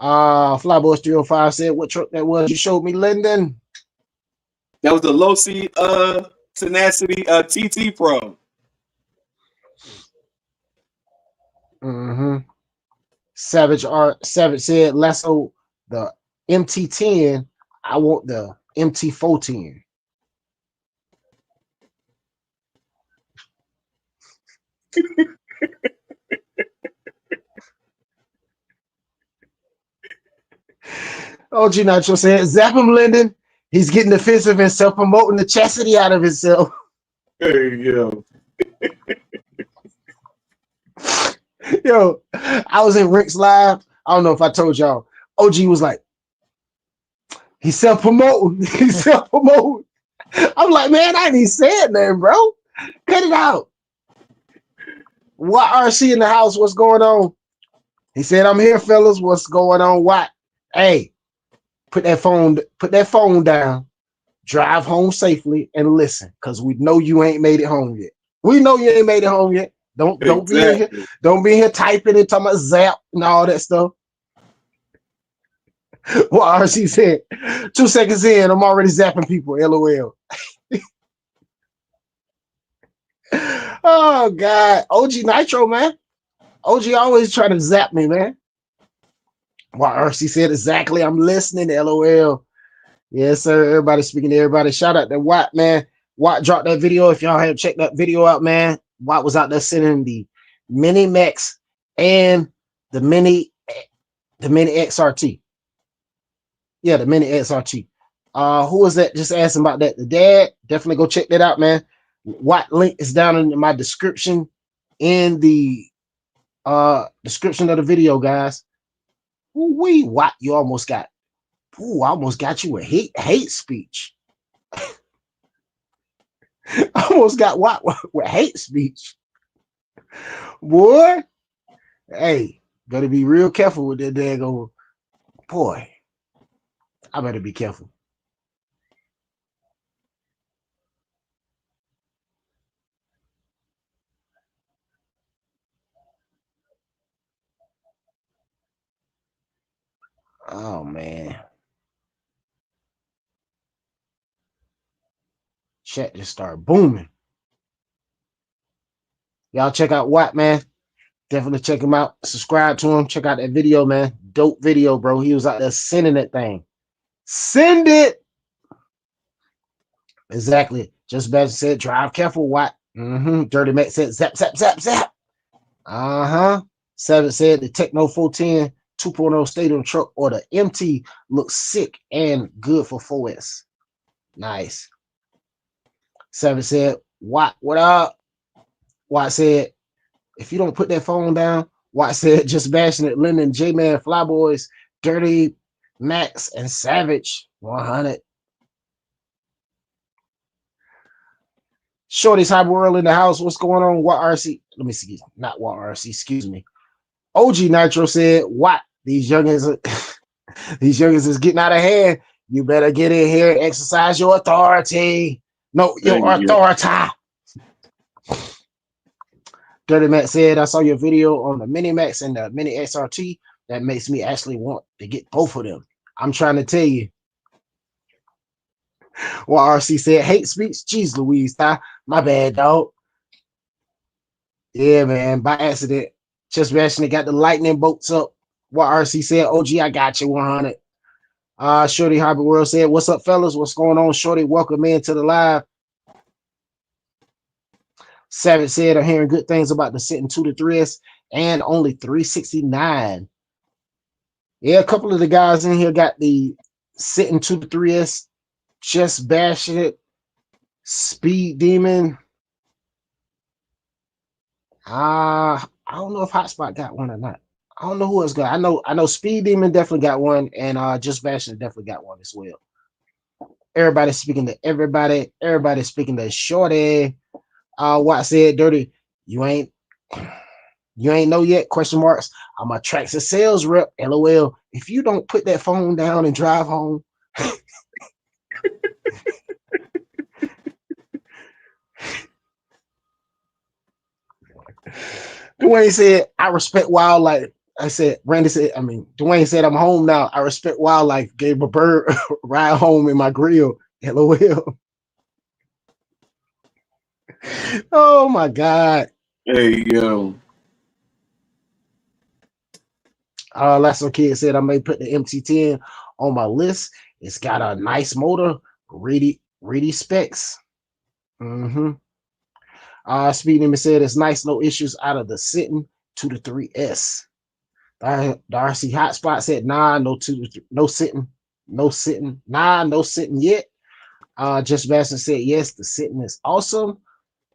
Flyboys 305 said what truck that was you showed me, Linden. That was the low seat tenacity TT Pro. Savage said Lasso the MT10. I want the MT410. OG Nacho said, zap him, Linden. He's getting defensive and self-promoting the chastity out of himself. There you go. Yo, I was in Rick's live. I don't know if I told y'all. OG was like, he's self-promoting. He's self-promoting. I'm like, man, I ain't even said nothing, bro. Cut it out. What RC in the house? What's going on? He said, I'm here, fellas. What's going on? What? Hey, put that phone down, drive home safely, and listen, because we know you ain't made it home yet. We know you ain't made it home yet. Don't be in here. Don't be in here typing and talking about zap and all that stuff. What RC said, 2 seconds in, I'm already zapping people. LOL. Oh God, OG Nitro, man. OG always trying to zap me, man. What RC said exactly. I'm listening. LOL. Yes, sir. Everybody speaking to everybody. Shout out to Watt, man. Watt dropped that video. If y'all haven't checked that video out, man, Watt was out there sending the Mini Max and the Mini XRT. Yeah, the Mini XRT. Who was that? Just asking about that. The dad. Definitely go check that out, man. Watt link is down in my description in the description of the video, guys. Ooh, Watt, you almost got. Ooh, I almost got you a hate speech. I almost got Watt with hate speech. Boy, hey, gotta be real careful with that daggone. Boy, I better be careful. Oh man. Chat just started booming. Y'all check out Watt, man. Definitely check him out. Subscribe to him. Check out that video, man. Dope video, bro. He was out there sending that thing. Send it. Exactly. Just Bashin said, drive careful, Watt. Dirty Mac said, zap, zap, zap, zap. Savage said the Techno 410 2.0 stadium truck or the MT looks sick and good for 4S. Nice. Savage said, what up? Watt said, if you don't put that phone down, Watt said, just bashing it. Linden, J-Man, Flyboys, Dirty, Max, and Savage 100. Shorty's Hobby World in the house. What's going on? What RC? Let me see. Not what RC. Excuse me. OG Nitro said, "What these youngins? These youngins is getting out of hand. You better get in here and exercise your authority. No, your Thank you. authority." Dirty Matt said, "I saw your video on the Mini Max and the Mini XRT. That makes me actually want to get both of them. I'm trying to tell you." Well, RC said, "Hate speech." Jeez Louise, my bad, dog. Yeah, man, by accident. Just Bashinit got the lightning bolts up. What RC said, "OG, I got you 100. Shorty Hobby World said, "What's up, fellas? What's going on?" Shorty, welcome in to the live. Savage said, "I'm hearing good things about the sitting 2 to 3S and only 369. Yeah, a couple of the guys in here got the sitting 2 to 3S. Just Bashinit, Speed Demon. I don't know if Hotspot got one or not. I don't know who else got. I know Speed Demon definitely got one, and Just Bashinit definitely got one as well. Everybody's speaking to everybody. Everybody's speaking to Shorty. What said, Dirty, you ain't know yet? Question marks. I'm a Traxxas sales rep. LOL. If you don't put that phone down and drive home. Dwayne said, "I respect wildlife." I said, Randy said, Dwayne said, "I'm home now. I respect wildlife. Gave a bird ride home in my grill." LOL. Oh my God. Hey, yo. Last some kid said, "I may put the MT10 on my list. It's got a nice motor, ready specs." Mm-hmm. Speed Demon said, "It's nice, no issues out of the sitting 2 to 3S. The RC Hotspot said, "Nah, no sitting, nah, no sitting yet." Just Bastion said, "Yes, the sitting is awesome."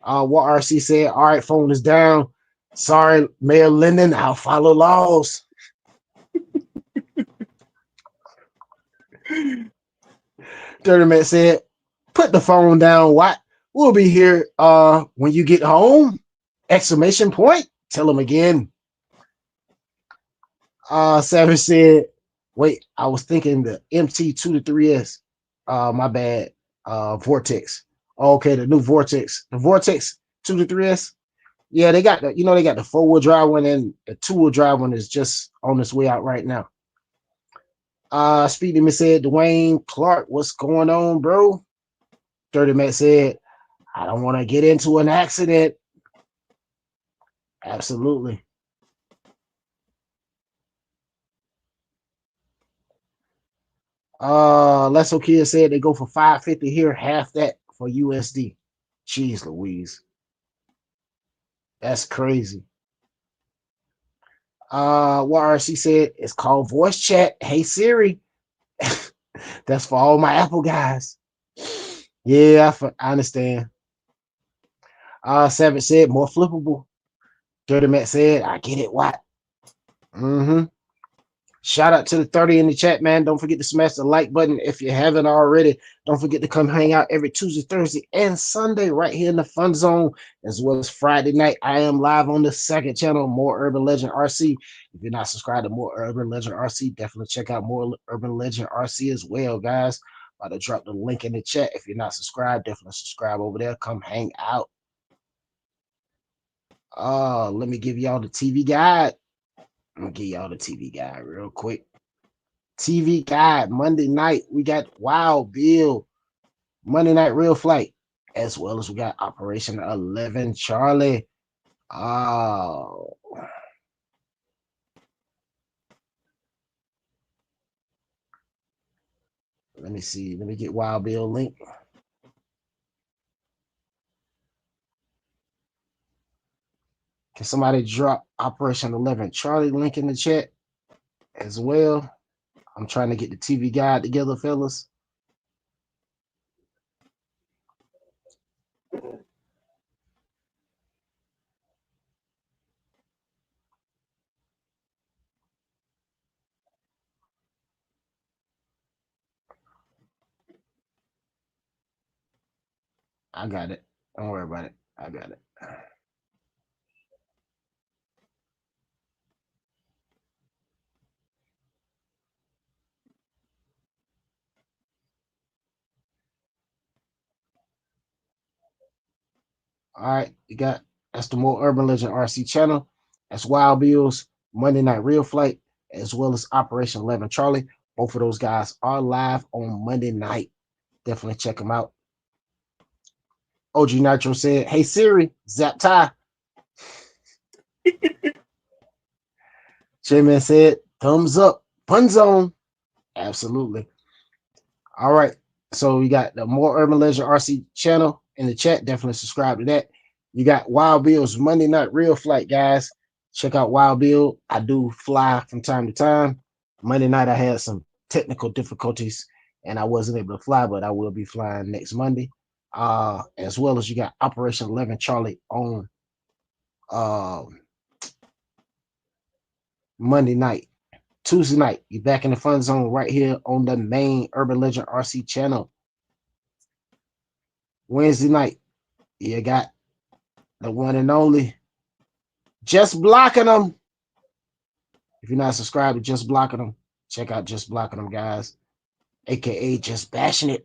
What RC said, "All right, phone is down. Sorry, Mayor Linden, I'll follow laws." Dirty Man said, "Put the phone down, what? We'll be here when you get home." Exclamation point. Tell him again. Savage said, "Wait, I was thinking the MT2 to 3S. My bad. Vortex. Okay, the new Vortex. The Vortex 2 to 3S. Yeah, they got the, they got the 4-wheel drive one, and the 2-wheel drive one is just on its way out right now." Speedy Me said, "Dwayne Clark, what's going on, bro?" Dirty Matt said, "I don't want to get into an accident." Absolutely. Let's Okay said they go for 550 here, half that for USD. Jeez Louise. That's crazy. What RC said, "It's called voice chat. Hey Siri." That's for all my Apple guys. Yeah, I understand. Savage said, "More flippable." Dirty Matt said, "I get it. What?" Mm-hmm. Shout out to the 30 in the chat, man. Don't forget to smash the like button if you haven't already. Don't forget to come hang out every Tuesday, Thursday, and Sunday right here in the Fun Zone, as well as Friday night. I am live on the second channel, More Urban Legend RC. If you're not subscribed to More Urban Legend RC, definitely check out More Urban Legend RC as well, guys. About to drop the link in the chat. If you're not subscribed, definitely subscribe over there. Come hang out. Let me give y'all the TV guide. I'm gonna give y'all the TV guide real quick. TV guide Monday night. We got Wild Bill, Monday Night Real Flight, as well as we got Operation 11 Charlie. Oh, let me see. Let me get Wild Bill link. Can somebody drop Operation 11 Charlie link in the chat as well? I'm trying to get the TV guide together, fellas. I got it. Don't worry about it. I got it. All right, that's the More Urban Legend RC channel. That's Wild Bills, Monday Night Real Flight, as well as Operation 11 Charlie. Both of those guys are live on Monday night. Definitely check them out. OG Nitro said, "Hey Siri, zap tie." J-Man said, "Thumbs up, Fun Zone." Absolutely. All right. So we got the More Urban Legend RC channel in the chat. Definitely subscribe to that. You got Wild Bill's Monday Night Real Flight, guys. Check out Wild Bill. I do fly from time to time. Monday night, I had some technical difficulties and I wasn't able to fly, but I will be flying next Monday. As well as you got Operation 11 Charlie on Monday night. Tuesday night, you're back in the Fun Zone right here on the main Urban Legend RC channel. Wednesday night, you got the one and only Just Blocking Them. If you're not subscribed to Just Blocking Them, check out Just Blocking Them, guys, aka Just Bashinit.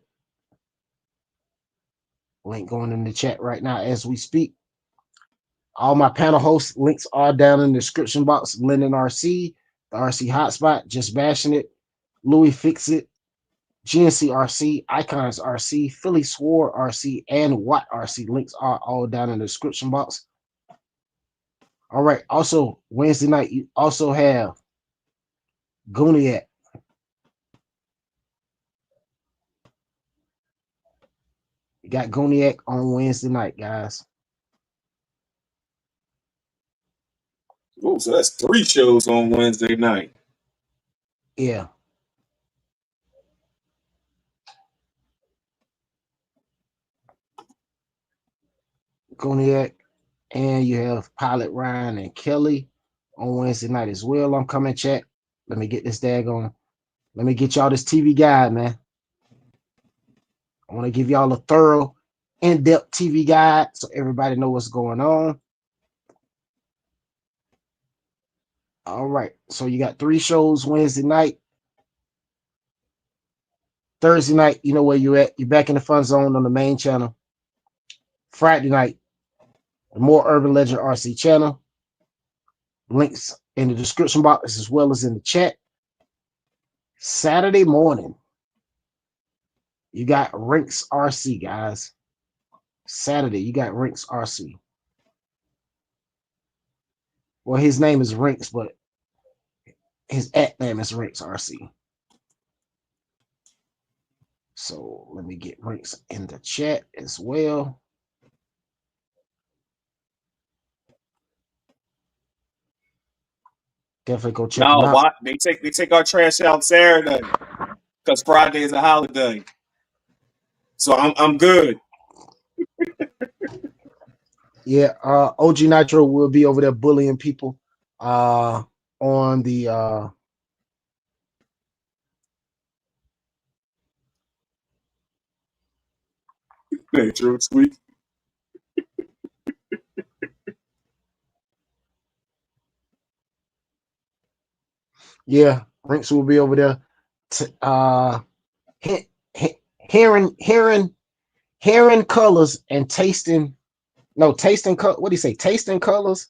Link going in the chat right now as we speak. All my panel hosts links are down in the description box. Linden RC, the RC Hotspot, Just Bashinit, Louie Fix It, GNCRC, Ikonz RC, Phillysword RC, and Watt RC. Links are all down in the description box. All right. Also, Wednesday night, you also have Gooniac. You got Gooniac on Wednesday night, guys. Oh, so that's 3 shows on Wednesday night. Yeah. Gooniac. And you have Pilot Ryan and Kelly on Wednesday night as well. I'm coming, chat. Let me get this daggone. Let me get y'all this TV guide, man. I want to give y'all a thorough, in-depth TV guide so everybody know what's going on. All right. So you got 3 shows Wednesday night. Thursday night, you know where you at. You're back in the Fun Zone on the main channel. Friday night, the More Urban Legend RC channel. Links in the description box as well as in the chat. Saturday morning, you got Rinks RC, guys. Saturday, you got Rinks RC. Well, his name is Rinks, but his @name is Rinks RC. So let me get Rinks in the chat as well. Definitely go check him out. Why they take our trash out Saturday because Friday is a holiday. So I'm good. Yeah, OG Nitro will be over there bullying people on the Nitro sweet. yeah, Rinks will be over there hearing colors and tasting what do you say, tasting colors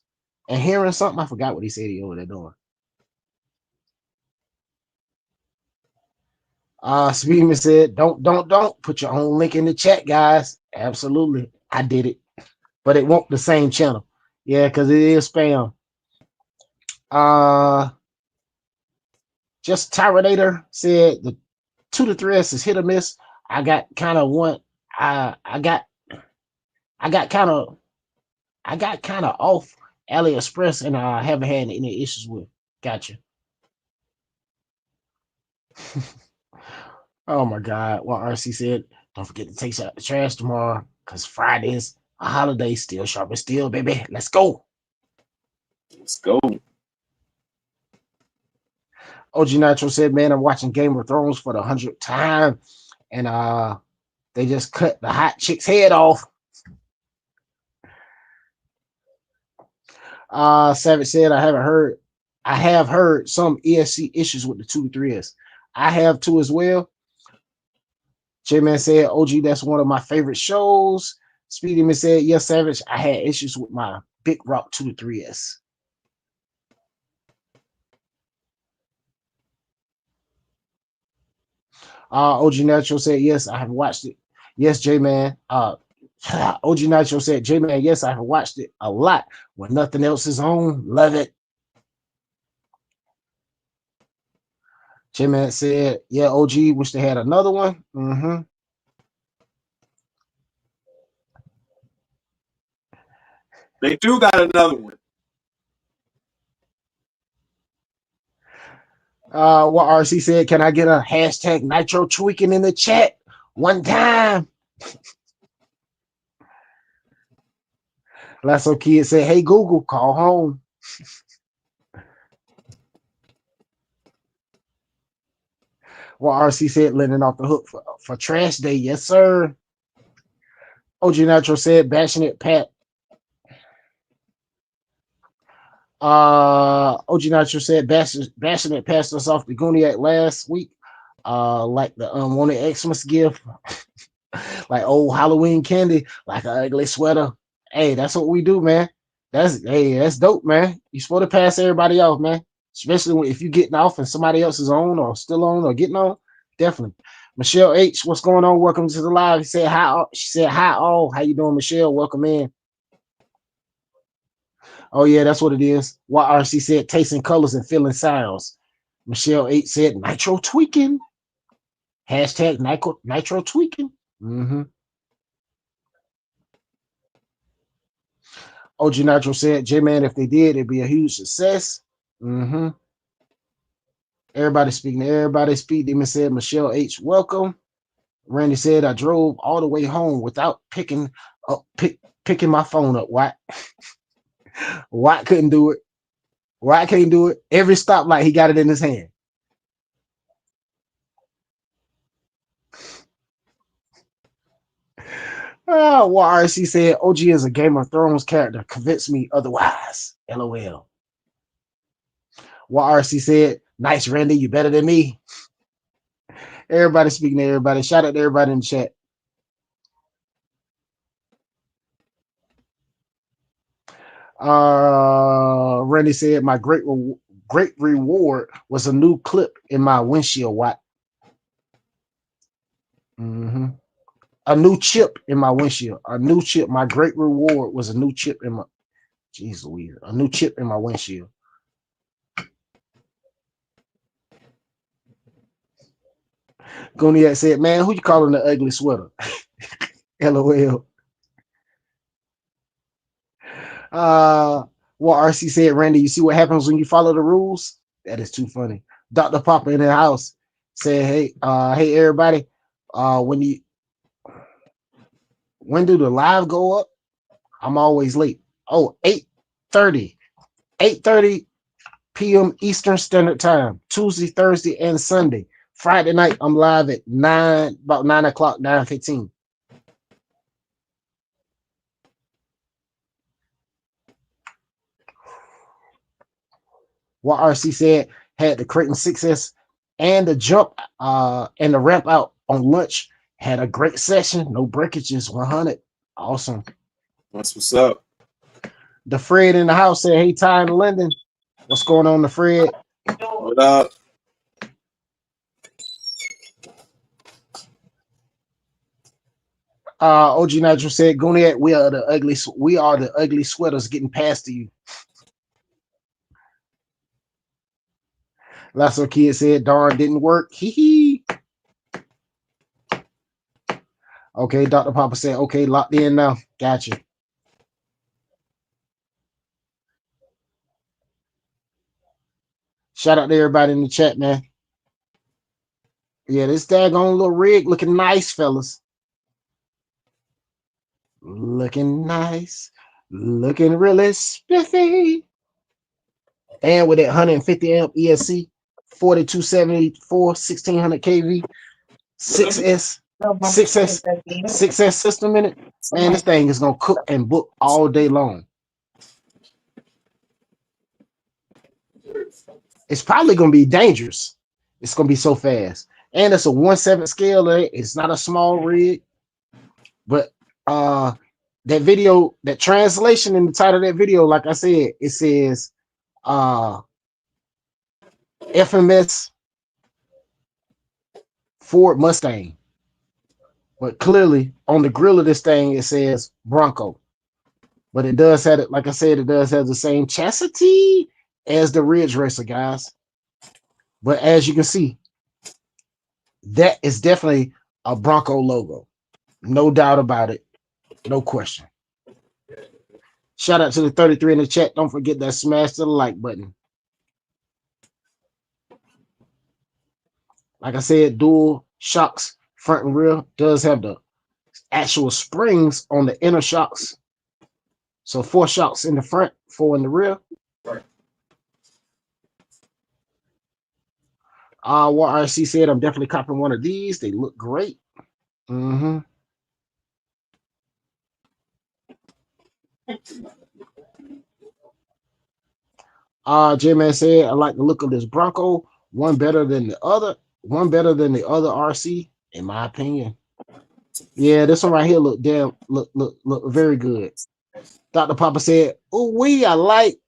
and hearing something. I forgot what he said he over there doing. Speedman said, don't put your own link in the chat, guys. Absolutely. I did it, but it won't the same channel. Yeah, because it is spam. Just Tyranator said the 2 to 3S is hit or miss. I got kind of one. I got kind of off AliExpress and I haven't had any issues with. Gotcha. Oh my God. Well, RC said, don't forget to take out the trash tomorrow because Friday's a holiday. Still sharp as steel, baby. Let's go. Let's go. OG Nitro said, man, I'm watching Game of Thrones for the 100th time. And they just cut the hot chick's head off. Savage said, I have heard some ESC issues with the 2-3S. I have too as well. J-Man said, OG, that's one of my favorite shows. Speedyman said, yes, Savage, I had issues with my Big Rock 2-3S. OG Nacho said, yes, I have watched it. Yes, J-Man. OG Nacho said, J-Man, yes, I have watched it a lot when nothing else is on. Love it. J-Man said, yeah, OG, wish they had another one. They do got another one. What RC said, can I get a hashtag Nitro tweaking in the chat one time? Lasso Kid said, hey, Google, call home. What RC said, letting off the hook for trash day. Yes, sir. OG Nitro said, Bashinit Pat. OG Nitro said, Bashinit passed us off the Gooniac last week. Like the unwanted Xmas gift. Like old Halloween candy, like an ugly sweater. Hey, that's what we do, man. That's dope, man. You're supposed to pass everybody off, man. Especially if you're getting off and somebody else is on or still on or getting on. Definitely. Michelle H, what's going on? Welcome to the live. She said hi all. How you doing, Michelle? Welcome in. Oh yeah, that's what it is. What RC said, tasting colors and feeling sounds. Michelle H said, Nitro tweaking. Hashtag Nitro tweaking. OG Nitro said, J-Man, if they did, it'd be a huge success. Everybody speaking to everybody. Speed Demon said, Michelle H, welcome. Randy said, I drove all the way home without picking my phone up. Why? Why couldn't do it? Why can't do it? Every stoplight, he got it in his hand. What RC said, OG is a Game of Thrones character. Convince me otherwise. LOL. What RC said, nice, Randy, you better than me. Everybody speaking to everybody. Shout out to everybody in the chat. Randy said, my great reward was a new clip in my windshield. What? A new chip in my windshield. A new chip. My great reward was a new chip in my. Jeez, weird. A new chip in my windshield. Goniac said, man, who you calling the ugly sweater? LOL. What RC said, Randy, you see what happens when you follow the rules? That is too funny. Dr. Papa in the house said, hey, everybody, when do the live go up? I'm always late. Oh, 8:30 p.m. Eastern Standard Time, Tuesday, Thursday, and Sunday. Friday night, I'm live at about 9 o'clock, 9:15. What RC said, had the Creighton 6S and the jump and the ramp out on lunch. Had a great session. No breakages, 100. Awesome. That's what's up. The Fred in the house said, hey, Ty and Linden. What's going on, the Fred? What up? OG Nitro said, Goniac, we are the ugly sweaters getting past to you. Lasso Kid said, darn, didn't work. Hee hee. Okay, Dr. Papa said, okay, locked in now. Gotcha. Shout out to everybody in the chat, man. Yeah, this daggone little rig looking nice, fellas. Looking nice. Looking really spiffy. And with that 150 amp ESC, 4274, 1600 kV, 6S system in it. Man, this thing is gonna cook and book all day long. it's probably gonna be dangerous. It's gonna be so fast. And it's a 1/7 scale. It's not a small rig. But that video, that translation in the title of that video, like I said, it says FMS Ford Mustang. But clearly on the grill of this thing, it says Bronco. But it does have it, like I said, it does have the same chassis as the Ridge Racer, guys. But as you can see, that is definitely a Bronco logo. No doubt about it. No question. Shout out to the 33 in the chat. Don't forget that smash the like button. Like I said, dual shocks, front and rear. Does have the actual springs on the inner shocks. So 4 shocks in the front, 4 in the rear. Right. What RC said, I'm definitely copping one of these. They look great. Mm-hmm. J-Man said, I like the look of this Bronco. One better than the other. One better than the other RC, in my opinion. Yeah, this one right here look very good. Dr. Papa said, "Oh, I like."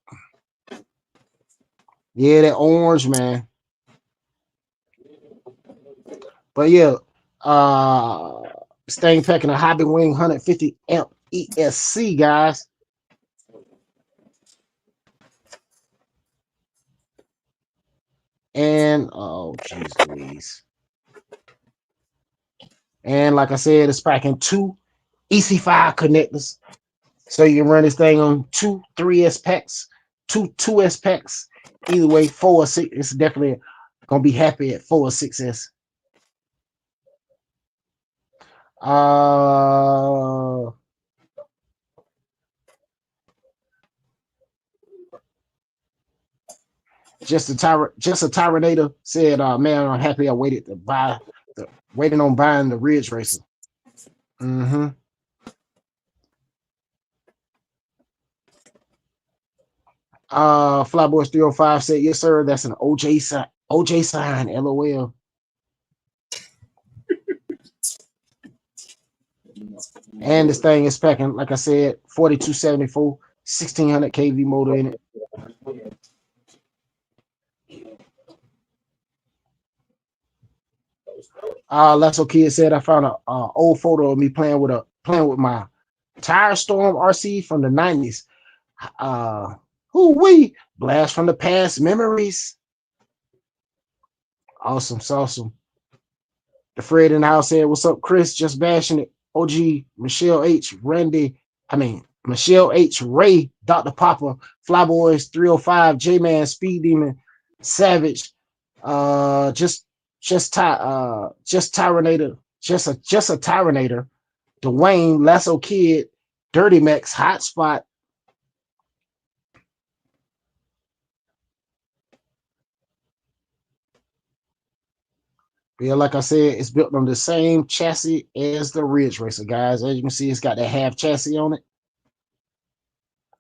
Yeah, that orange, man. But yeah, staying packing a Hobby Wing 150 amp ESC, guys. And oh jeez Louise. And like I said, it's packing 2 EC5 connectors. So you can run this thing on 2 3S packs, 2 2S packs. Either way, 4 or 6. It's definitely gonna be happy at 4 or 6S. Just a Tyranator said, man, I'm happy I waited to buy waiting on buying the Ridge Racer. Mm-hmm. Flyboys 305 said, yes, sir. That's an OJ sign, LOL. And this thing is packing, like I said, 4274, 1600 kV motor in it. Lasso Kid said, I found a old photo of me playing with my Tire Storm RC from the 90s. Who-wee, blast from the past memories. Awesome, awesome. The Fred in the house said, what's up, Chris? Just bashing it. OG, Michelle H, Michelle H, Ray, Dr. Papa, Flyboys 305, J-Man, Speed Demon, Savage, just Tyranator, just a Tyranator, Dwayne, Lasso Kid, Dirty Max, Hotspot. Yeah, like I said, it's built on the same chassis as the Ridge Racer, guys. As you can see, it's got that half chassis on it.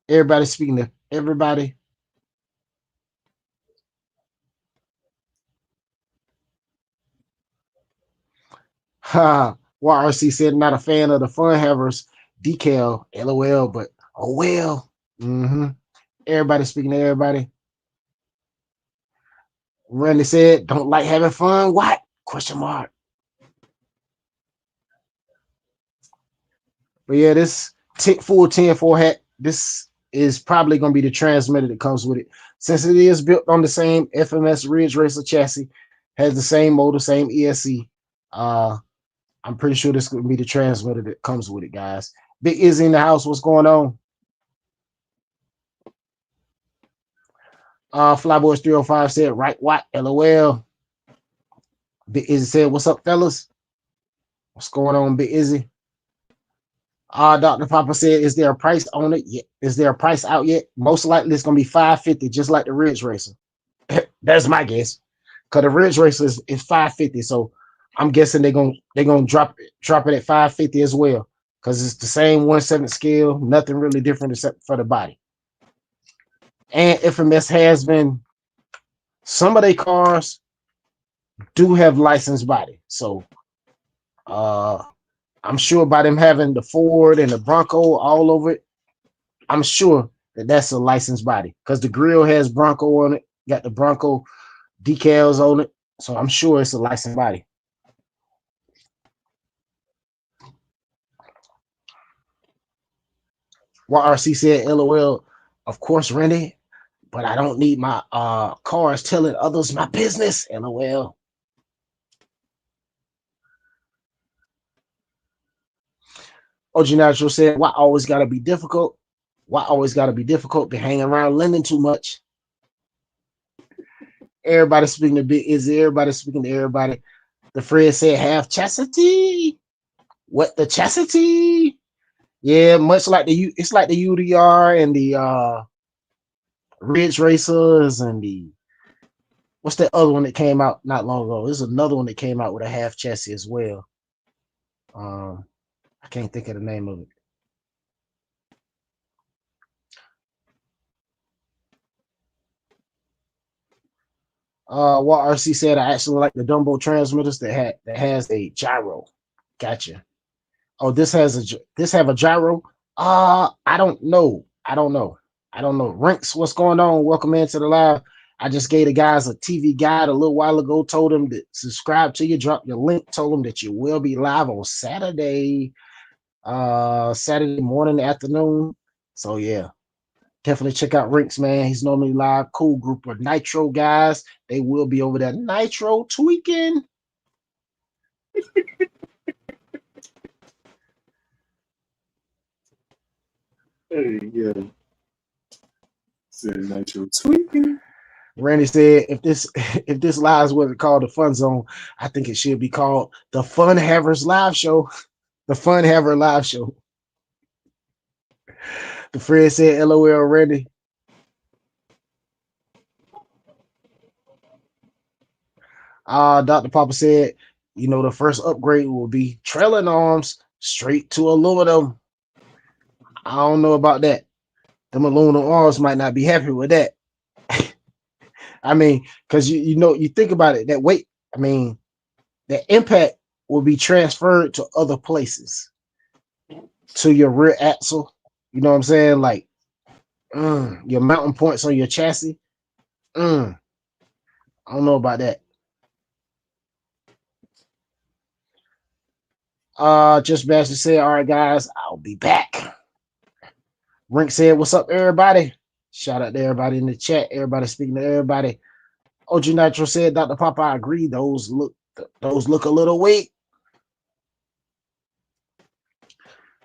Everybody speaking to everybody. Ha! YRC said, not a fan of the Fun Havers decal, LOL, but oh well. Everybody speaking to everybody. Randy said, don't like having fun? What? Question mark. But yeah, this full 10-4 hat, this is probably going to be the transmitter that comes with it. Since it is built on the same FMS Ridge Racer chassis, has the same motor, same ESC. I'm pretty sure this could be the transmitter that comes with it, guys. Big Izzy in the house. What's going on? Flyboys 305 said, right, what? LOL. Big Izzy said, what's up, fellas? What's going on, Big Izzy? Dr. Papa said, is there a price on it? Yeah. Is there a price out yet? Most likely it's going to be $550, just like the Ridge Racer. That's my guess. Because the Ridge Racer is $550, so I'm guessing they're gonna drop it at $550 as well. Because it's the same 1/7 scale, nothing really different except for the body. And FMS has been some of their cars do have licensed body. So I'm sure by them having the Ford and the Bronco all over it, I'm sure that that's a licensed body because the grill has Bronco on it, got the Bronco decals on it. So I'm sure it's a licensed body. What RC said, LOL, of course, Randy, but I don't need my cars telling others my business, LOL. OG Natural said, why always gotta be difficult? Why always gotta be difficult to hang around Linden too much? Everybody speaking to Big Izzy, everybody speaking to everybody. The Fred said, have chastity. What the chastity? Yeah, much like it's like the UDR and the Ridge Racers and the what's that other one that came out not long ago? There's another one that came out with a half chassis as well. I can't think of the name of it. What RC said, I actually like the Dumbo transmitters that has a gyro. Gotcha. Oh, this have a gyro. I don't know. Rinks, what's going on? Welcome into the live. I just gave the guys a TV guide a little while ago. Told them to subscribe to you. Drop your link. Told them that you will be live on Saturday, Saturday morning, afternoon. So yeah, definitely check out Rinks, man. He's normally live. Cool group of Nitro guys. They will be over there. Nitro tweaking. Hey, yeah. Said Nitro tweaking. Randy said, if this live wasn't called the Fun Zone, I think it should be called the Fun Havers Live Show. The Fun Haver Live Show. The Fred said, LOL, Randy. Dr. Papa said, you know, the first upgrade will be trailing arms straight to aluminum. I don't know about that. Them aluminum arms might not be happy with that. I mean, because you think about it, that weight, I mean, the impact will be transferred to other places, to your rear axle. You know what I'm saying? Like your mounting points on your chassis. I don't know about that. Just Bastard said, all right, guys, I'll be back. Rink said, what's up, everybody? Shout out to everybody in the chat. Everybody speaking to everybody. OG Nitro said, Dr. Papa, I agree. Those look a little weak.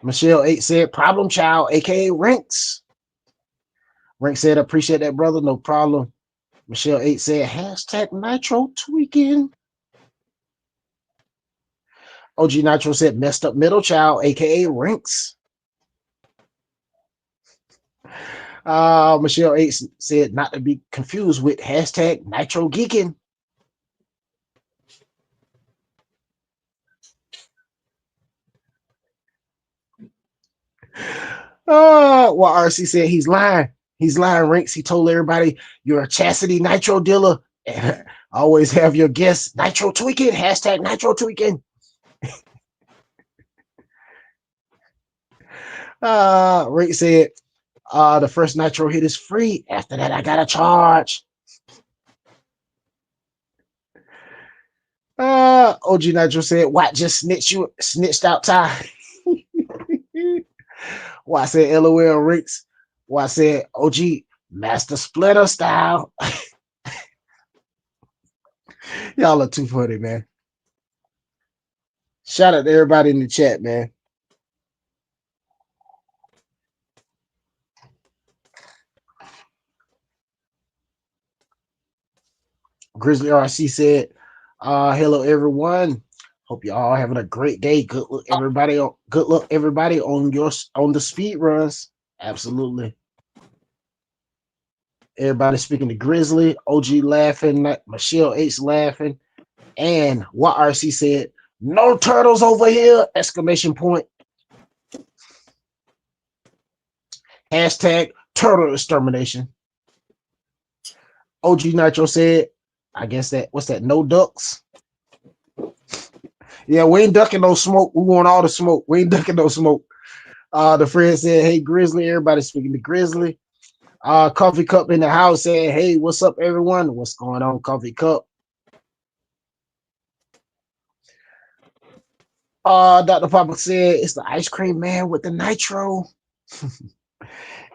Michelle 8 said, problem child, aka Rinks. Rink said, appreciate that, brother. No problem. Michelle 8 said, hashtag Nitro tweaking. OG Nitro said, messed up middle child, aka Rinks. Michelle 8 said, not to be confused with hashtag Nitro geeking. Well, RC said he's lying. He's lying, Rinks. He told everybody you're a chastity Nitro dealer. Always have your guests Nitro tweaking. Hashtag Nitro tweaking. Rinks said the first Nitro hit is free. After that, I got to charge. OG Nitro said, what just snitched out Ty? Why I said LOL Rinks? Why I said OG Master Splitter style. Y'all are too funny, man. Shout out to everybody in the chat, man. Grizzly RC said, hello everyone. Hope you all having a great day. Good luck, everybody. Good luck, everybody, on the speed runs. Absolutely. Everybody speaking to Grizzly, OG laughing, Michelle H laughing, and what RC said, no turtles over here! Exclamation point. Hashtag turtle extermination. OG Nitro said, I guess that, what's that? No ducks. Yeah, we ain't ducking no smoke. We want all the smoke. We ain't ducking no smoke. The friend said, hey, Grizzly. Everybody speaking to Grizzly. Coffee Cup in the house said, hey, what's up, everyone? What's going on, Coffee Cup? Dr. Papa said, it's the ice cream man with the nitro.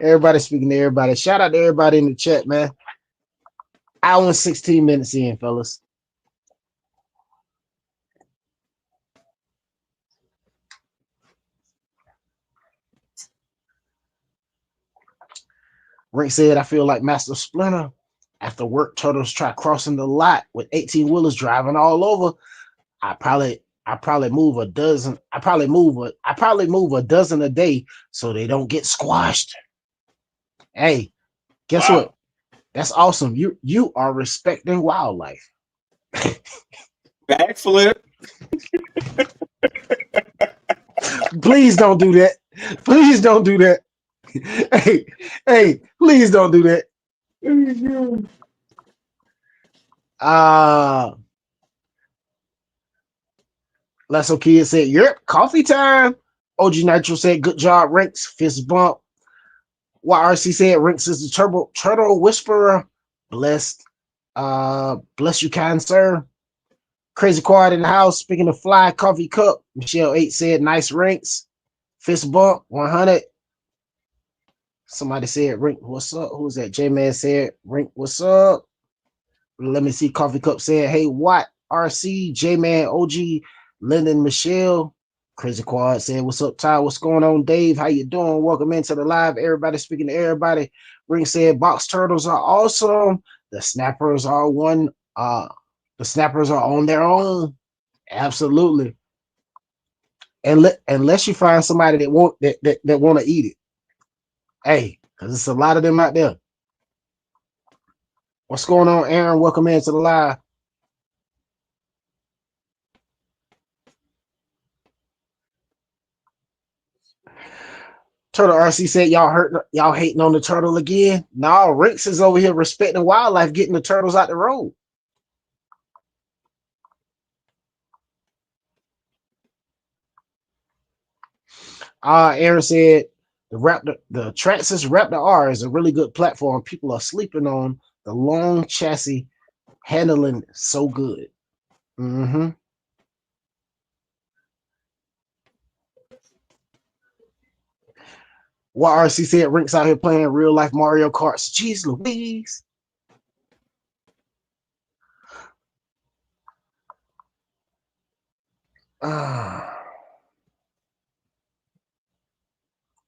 Everybody speaking to everybody. Shout out to everybody in the chat, man. Hour and 16 minutes in, fellas. Rick said, I feel like Master Splinter. After work, turtles try crossing the lot with 18 wheelers driving all over. I probably move a dozen. I probably move a dozen a day so they don't get squashed. Hey, guess what? That's awesome. You are respecting wildlife. Backflip. Please don't do that. Please don't do that. Hey, please don't do that. Lasso Kid said, yep, coffee time. OG Nitro said, good job, Rinks. Fist bump. YRC said, Rinks is the turtle whisperer. Blessed. Bless you, kind sir. Crazy Quiet in the house. Speaking of fly, coffee cup. Michelle 8 said, nice Rinks. Fist bump, 100. Somebody said, Rink, what's up? Who's that? J-Man said, Rink, what's up? Let me see. Coffee Cup said, hey, what? RC, J-Man, OG, Linden, Michelle. Crazy Quad said, what's up, Ty? What's going on, Dave? How you doing? Welcome into the live. Everybody speaking to everybody. Ring said, box turtles are awesome. The snappers are one. The snappers are on their own. Absolutely. And unless you find somebody that want to eat it. Hey, because it's a lot of them out there. What's going on, Aaron? Welcome into the live. Turtle RC said, y'all hating on the turtle again? No, Rex is over here respecting wildlife, getting the turtles out the road. Aaron said, the Traxxas Raptor R is a really good platform. People are sleeping on the long chassis, handling so good. What RC said, Rink's out here playing real life Mario Karts. Jeez Louise.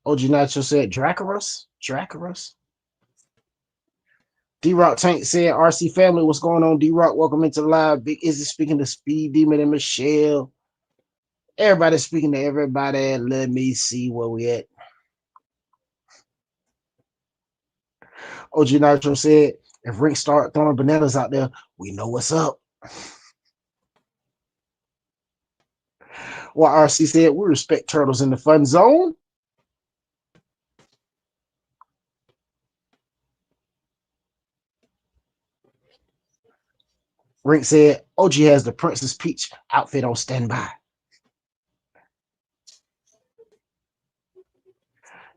OG Nacho said, Dracarys. D-Rock Tank said, RC family, what's going on, D-Rock? Welcome into the live. Big Izzy speaking to Speed Demon and Michelle. Everybody speaking to everybody. Let me see where we at. OG Nitro said, if Rink start throwing bananas out there, we know what's up. What RC said, we respect turtles in the fun zone. Rink said, OG has the Princess Peach outfit on standby.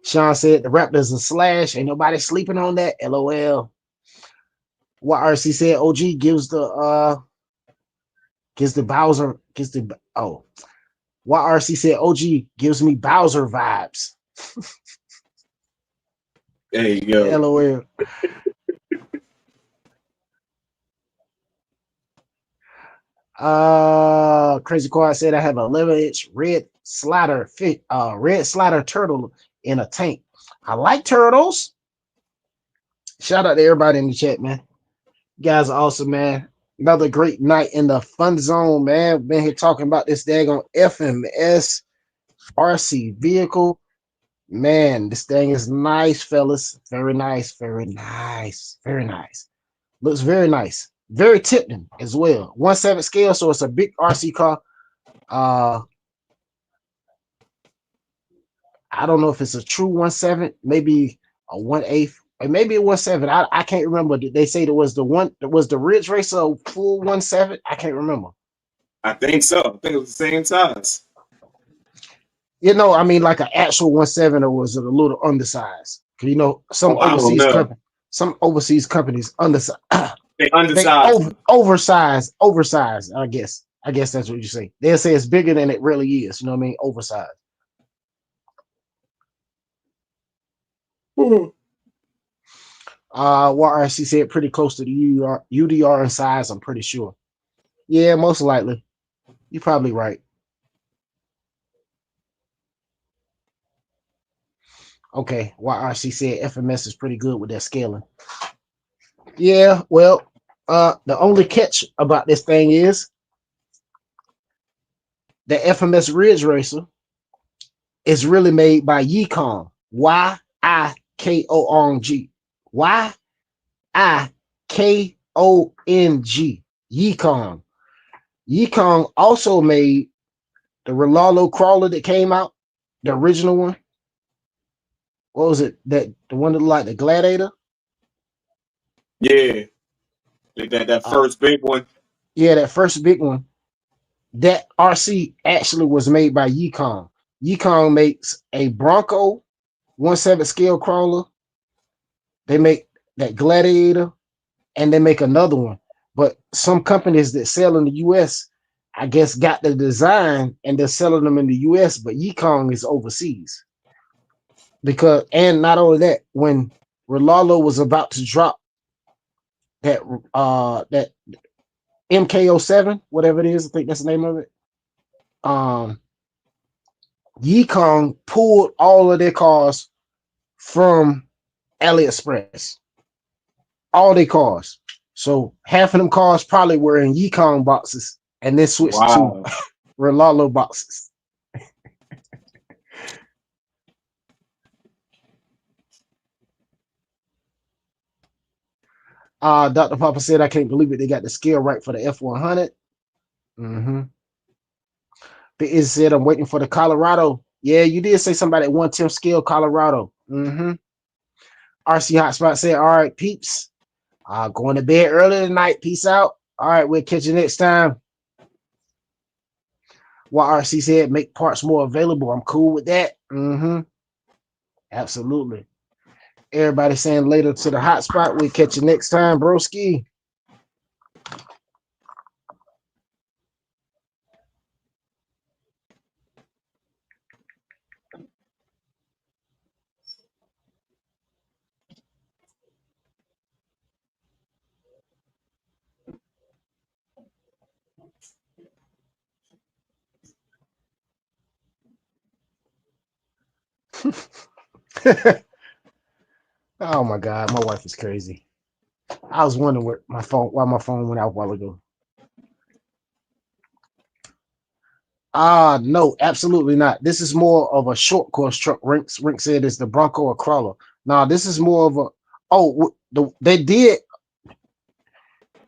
Sean said, the Raptors a slash. Ain't nobody sleeping on that. LOL. What RC said, OG gives the Bowser, What RC said, OG gives me Bowser vibes. There you go. LOL. Crazy Quiet said, I have an 11-inch red slider turtle in a tank. I like turtles. Shout out to everybody in the chat, man. You guys are awesome, man. Another great night in the fun zone, man. Been here talking about this daggone FMS RC vehicle. Man, this thing is nice, fellas. Very nice, very nice, very nice. Looks very nice. Very Tipton as well. 1/7 scale, so it's a big RC car. I don't know if it's a true 1/7, maybe a 1/8 or maybe it was 7. I can't remember. Did they say it was the one that was the Ridge Racer full 1.7? I can't remember. I think so. I think it was the same size. You know, I mean, like an actual 1.7, or was it a little undersized? Because you know, some I don't know. some overseas companies undersized. They undersized. Oversized. I guess that's what you say. They'll say it's bigger than it really is. You know what I mean? Oversized. What RC said pretty close to the UDR in size, I'm pretty sure. Yeah, most likely. You're probably right. Okay, YRC said FMS is pretty good with that scaling. Yeah, well, the only catch about this thing is the FMS Ridge Racer is really made by Ikonz. Y-I-K-O-N-G. Y-I-K-O-N-G. Ikonz. Ikonz also made the Rolalo crawler that came out, the original one. What was it? The one that looked like the Gladiator? Yeah. That first big one. Yeah, that first big one. That RC actually was made by Ikonz. Ikonz makes a Bronco 1/7 scale crawler. They make that Gladiator, and they make another one. But some companies that sell in the US, I guess, got the design and they're selling them in the US, but Ikonz is overseas. Because, and not only that, when Rolalo was about to drop that MK07, whatever it is, I think that's the name of it. Ikonz pulled all of their cars from AliExpress. All their cars. So half of them cars probably were in Ikonz boxes and then switched to Rolalo boxes. Dr. Papa said, I can't believe it. They got the scale right for the F100. But it said, I'm waiting for the Colorado. Yeah, you did say somebody at 1/10 scale, Colorado. RC Hotspot said, all right, peeps. Going to bed early tonight. Peace out. All right, we'll catch you next time. What RC said, make parts more available. I'm cool with that. Absolutely. Everybody saying later to the hotspot. We'll catch you next time, broski. Oh my God, my wife is crazy. I was wondering why my phone went out a while ago. No, absolutely not. This is more of a short course truck. Rink said it's the Bronco or crawler. Now this is more of a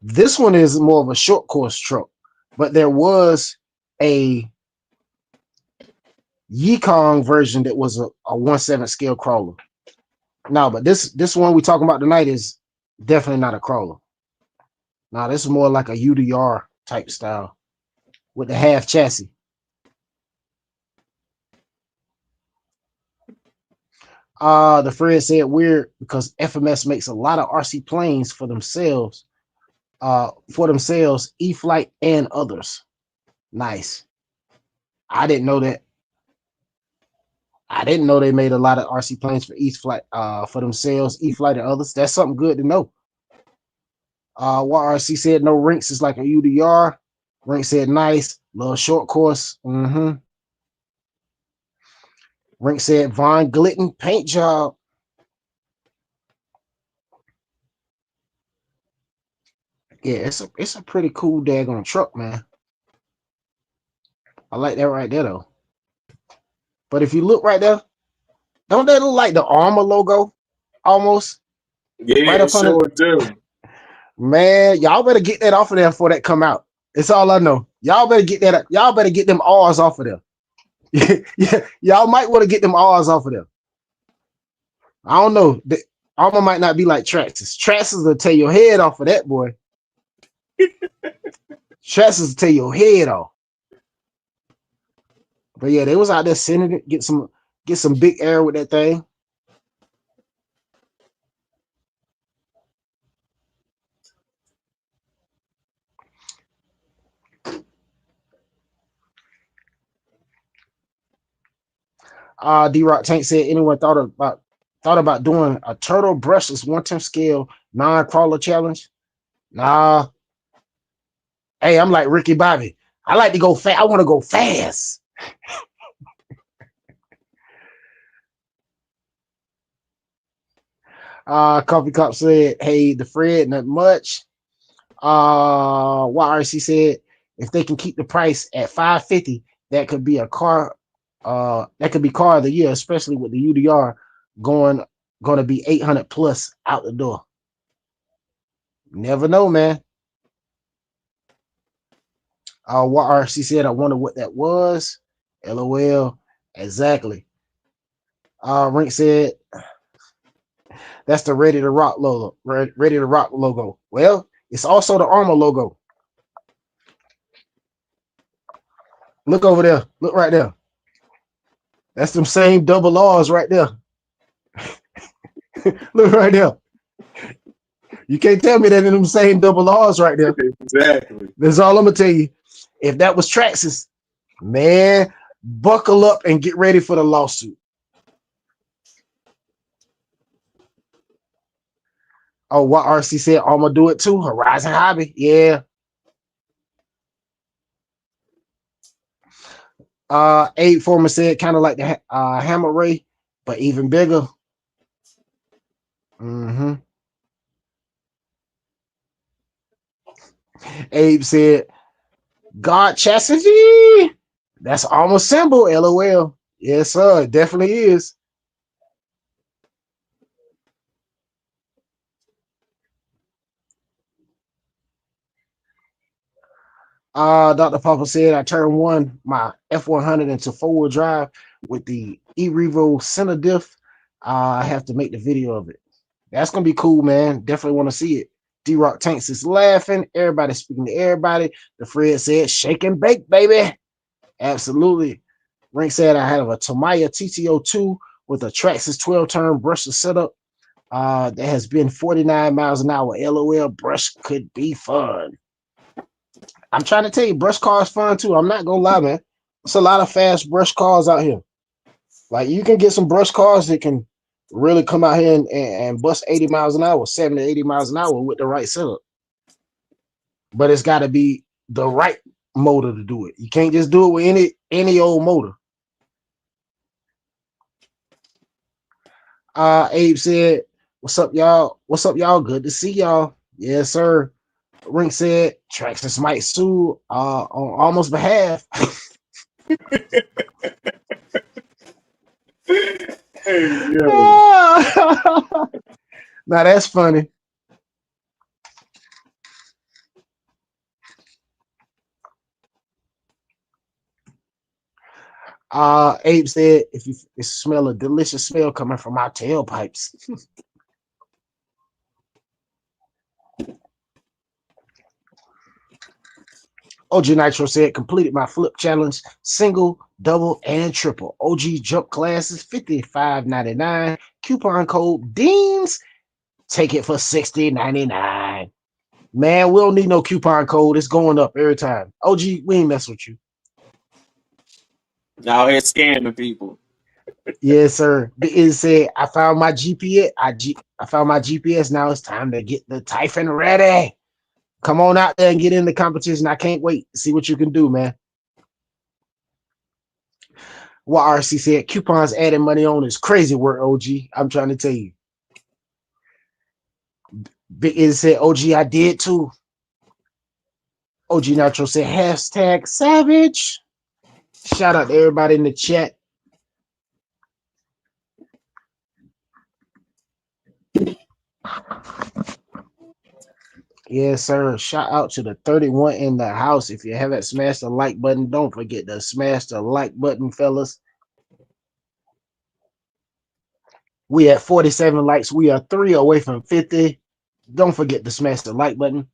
this one is more of a short course truck, but there was a Ikonz version that was a 1/7 scale crawler. No, but this one we talking about tonight is definitely not a crawler. Now this is more like a UDR type style with the half chassis. The Fred said weird because FMS makes a lot of RC planes for themselves, E-Flight and others. Nice. I didn't know that. I didn't know they made a lot of RC planes for E-Flight, for themselves, E-Flight and others. That's something good to know. What RC said, no rinks is like a UDR. Rink said nice, little short course. Rink said Von Glitten paint job. Yeah, it's a pretty cool daggone truck, man. I like that right there though. But if you look right there, don't that look like the Armor logo? Almost. Yeah, right up sure do. Man, y'all better get that off of there before that come out. That's all I know. Y'all better get that. Y'all better get them R's off of there. Yeah, y'all might want to get them R's off of there. I don't know. Armor might not be like Traxxas. Traxxas will tear your head off of that boy. Traxxas will tear your head off. But yeah, they was out there sending it, get some big air with that thing. D-Rock Tank said anyone thought about doing a turtle brushless 1/10 scale non-crawler challenge? Nah. Hey, I'm like Ricky Bobby. I like to go fast. I want to go fast. Coffee Cup said, hey, the Fred, not much. YRC said, if they can keep the price at $550, that could be a car. That could be car of the year, especially with the UDR going to be 800 plus out the door. Never know, man. YRC said, I wonder what that was. LOL. Exactly. Rink said, that's the Ready to Rock logo. Ready to Rock logo. Well, it's also the Armor logo. Look over there. Look right there. That's them same double R's right there. Look right there. You can't tell me that in them same double R's right there. Exactly. That's all I'm gonna tell you. If that was Traxxas, man, buckle up and get ready for the lawsuit. Oh, what RC said, I'm gonna do it too. Horizon Hobby, yeah. Abe Foreman said, kind of like the Hammer Ray, but even bigger. Abe said, God chastity. That's almost symbol. LOL. Yes, sir. It definitely is. Dr. Papa said, I turned my F100 into 4-wheel drive with the E-Revo center diff. I have to make the video of it. That's going to be cool, man. Definitely want to see it. D-Rock Tanks is laughing. Everybody speaking to everybody. The Fred said, shake and bake, baby. Absolutely. Rink said, I have a Tamiya TTO2 with a Traxxas 12-turn brushless setup. That has been 49 miles an hour. LOL, brush could be fun. I'm trying to tell you, brush cars fun too. I'm not gonna lie, man. It's a lot of fast brush cars out here. Like you can get some brush cars that can really come out here and bust 80 miles an hour, 70 to 80 miles an hour with the right setup. But it's got to be the right motor to do it. You can't just do it with any old motor. Abe said, "What's up, y'all? What's up, y'all? Good to see y'all. Yes, sir." Rink said, Traxxas might sue on almost behalf. Hey, yo. Now that's funny. Abe said, if you smell a delicious smell coming from our tailpipes. OG Nitro said, completed my flip challenge, single, double, and triple. OG jump classes, $55.99. Coupon code DEANS. Take it for $60.99. Man, we don't need no coupon code. It's going up every time. OG, we ain't mess with you. Out here scamming people. Yes, sir. It said, I found my GPS. I found my GPS. Now it's time to get the Typhon ready. Come on out there and get in the competition. I can't wait to see what you can do, man. What RC said, coupons adding money on is crazy work, OG. I'm trying to tell you. Big Izzy said, OG, I did too. OG Nitro said, hashtag savage. Shout out to everybody in the chat. Yes, sir. Shout out to the 31 in the house. If you haven't smashed the like button, don't forget to smash the like button, fellas. We at 47 likes. We are 3 away from 50. Don't forget to smash the like button.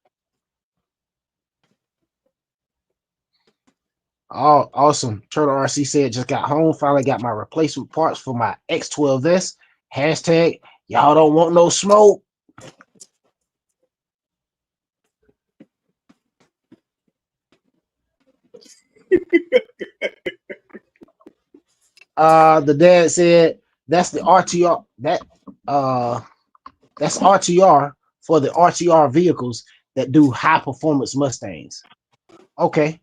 Oh, awesome. Turtle RC said, just got home. Finally got my replacement parts for my X12S. Hashtag, y'all don't want no smoke. The dad said, that's the RTR. That's RTR for the RTR vehicles that do high performance Mustangs. Okay.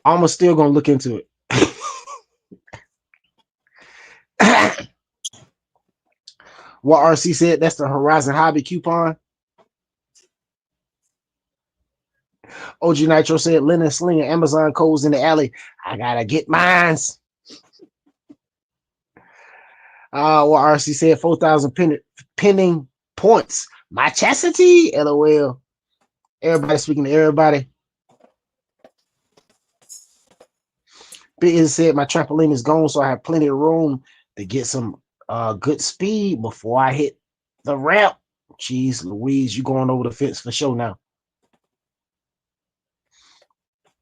I'm still gonna look into it. What RC said, that's the Horizon Hobby coupon. OG Nitro said, Linden slinging Amazon codes in the alley. I gotta get mines. What RC said, 4,000 pending points. My chastity, LOL. Everybody speaking to everybody. Big Izzy said, my trampoline is gone, so I have plenty of room to get some good speed before I hit the ramp. Jeez Louise, you going over the fence for sure now.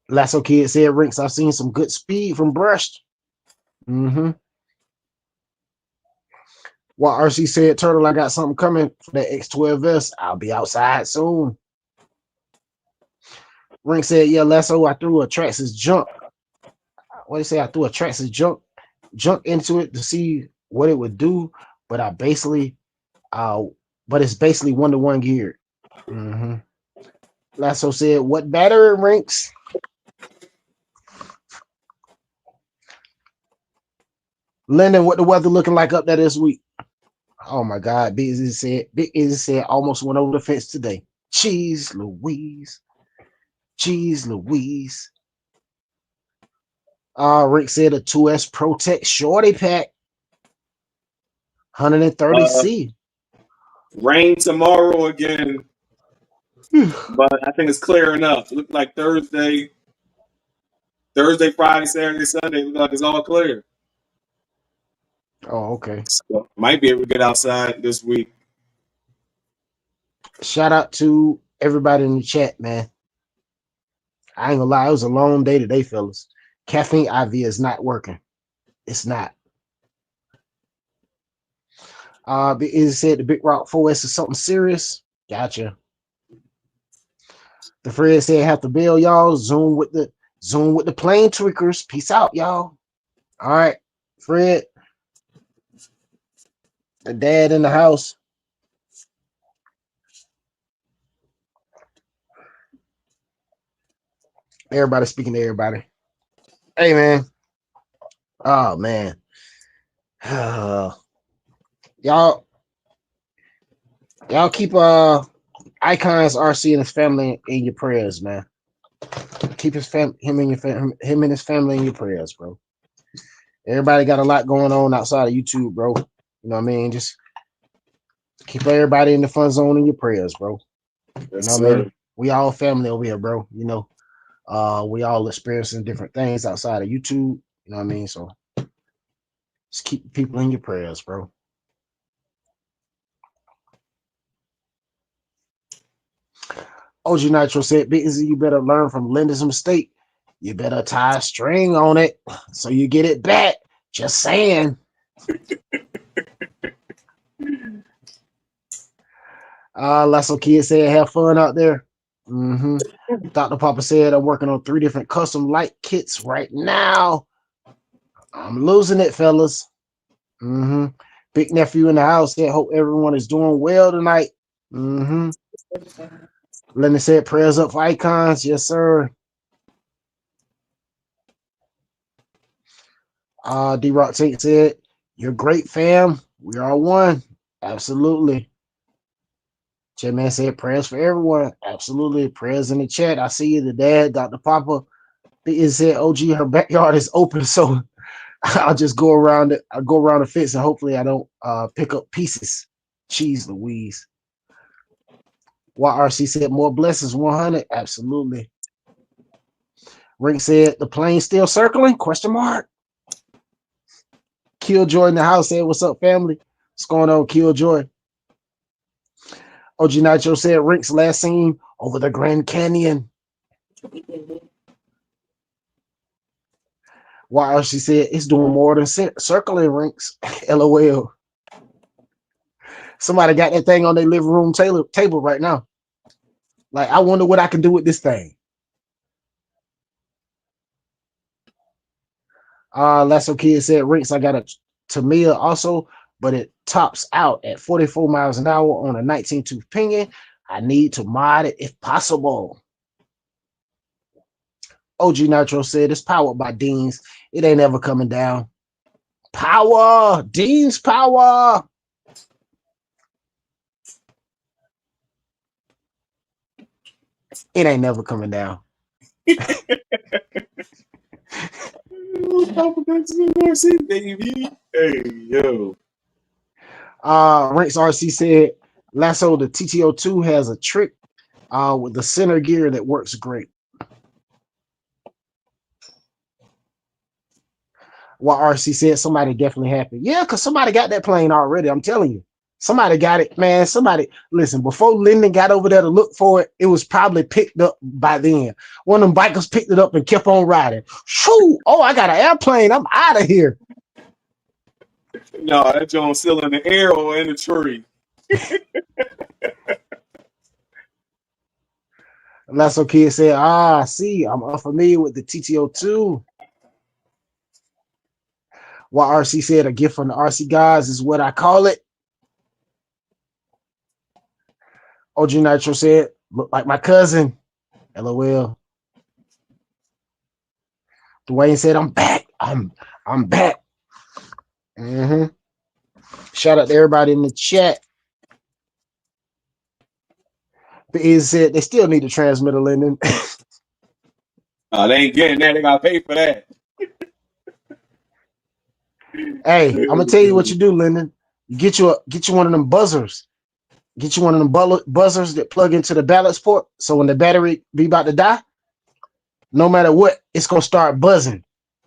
Lasso Kid said, Rinks, I've seen some good speed from Brushed. What RC said, Turtle, I got something coming for that X12S. I'll be outside soon. Rink said, yeah, Lasso, I threw a Traxxas junk. What do you say? I threw a Traxxas junk into it to see what it would do, but I basically, but it's basically 1-to-1 geared. Lasso said, what battery, Rinks? Linden, what the weather looking like up there this week? Oh my God, Big Izzy said almost went over the fence today. Jeez Louise. Jeez Louise. Rick said a 2S Protect Shorty Pack. 130C. Rain tomorrow again. But I think it's clear enough. It looked like Thursday, Friday, Saturday, Sunday. It looked like it's all clear. Oh, okay. So might be able to get outside this week. Shout out to everybody in the chat, man. I ain't gonna lie, it was a long day today, fellas. Caffeine IV is not working. It's not. It said the Big Rock 4S is something serious. Gotcha. The Fred said have to bail, y'all. Zoom with the plane tweakers. Peace out, y'all. All right, Fred. The dad in the house. Everybody speaking to everybody. Hey, man. Oh, man. Y'all keep Ikonz RC and his family in your prayers, man. Keep him and his family in your prayers, bro. Everybody got a lot going on outside of YouTube, bro. You know what I mean? Just keep everybody in the fun zone in your prayers, bro. Yes, you know what I mean? sir. We all family over here, bro. You know, we all experiencing different things outside of YouTube. You know what I mean? So just keep people in your prayers, bro. OG Nitro said, Big Izzy, you better learn from Linda's mistake. You better tie a string on it so you get it back. Just saying. Lasso Kid said, have fun out there. Dr. Papa said, I'm working on 3 different custom light kits right now. I'm losing it, fellas. Big nephew in the house said, hope everyone is doing well tonight. Lenny said, prayers up for Ikonz. Yes, sir. D-Rock Tate said, you're great, fam. We are one. Absolutely. J-Man said, prayers for everyone. Absolutely. Prayers in the chat. I see you, the dad, Dr. Papa. Big said, OG, her backyard is open, so I'll just go around it. I'll go around the fence and hopefully I don't pick up pieces. Jeez Louise. YRC said, more blessings, 100. Absolutely. Rink said, the plane still circling? Question mark. Killjoy in the house said, "What's up, family? What's going on, Killjoy?" OG Nitro said, "Rinks last seen over the Grand Canyon." YRC said, "It's doing more than circling Rinks." LOL. Somebody got that thing on their living room table right now. Like, I wonder what I can do with this thing. Lasso Kid said, "Rinks, I got a Tamiya also, but it tops out at 44 miles an hour on a 19 tooth pinion. I need to mod it if possible." OG Nitro said, "It's powered by Dean's. It ain't ever coming down." Power! Dean's power! It ain't never coming down. Baby. Hey, yo. Rinks RC said, "Lasso, the TTO2 has a trick with the center gear that works great." What RC said, "Somebody definitely happy." Yeah, because somebody got that plane already. I'm telling you. Somebody got it, man. Somebody, listen, before Linden got over there to look for it, it was probably picked up by then. One of them bikers picked it up and kept on riding. Shoo! Oh, I got an airplane. I'm out of here. No, that Jones still in the air or in the tree. Lasso Kid said, see, I'm unfamiliar with the TTO2. What RC said, "A gift from the RC guys is what I call it." OG Nitro said, "Look like my cousin." LOL. Dwayne said, "I'm back. I'm back." Shout out to everybody in the chat. But he said they still need a transmitter, Linden. They ain't getting that. They gotta pay for that. Hey, I'm gonna tell you what you do, Linden. You get you one of them buzzers. Get you one of them buzzers that plug into the balance port. So when the battery be about to die, no matter what, it's gonna start buzzing.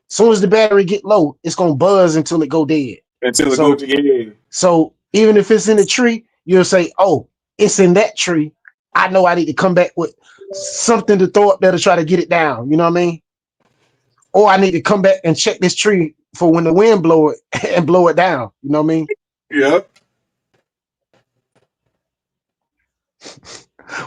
As soon as the battery get low, it's gonna buzz until it go dead. Until it go dead. So even if it's in the tree, you'll say, "Oh, it's in that tree. I know I need to come back with something to throw up there to try to get it down." You know what I mean? Or I need to come back and check this tree for when the wind blow it and blow it down. You know what I mean? Yep.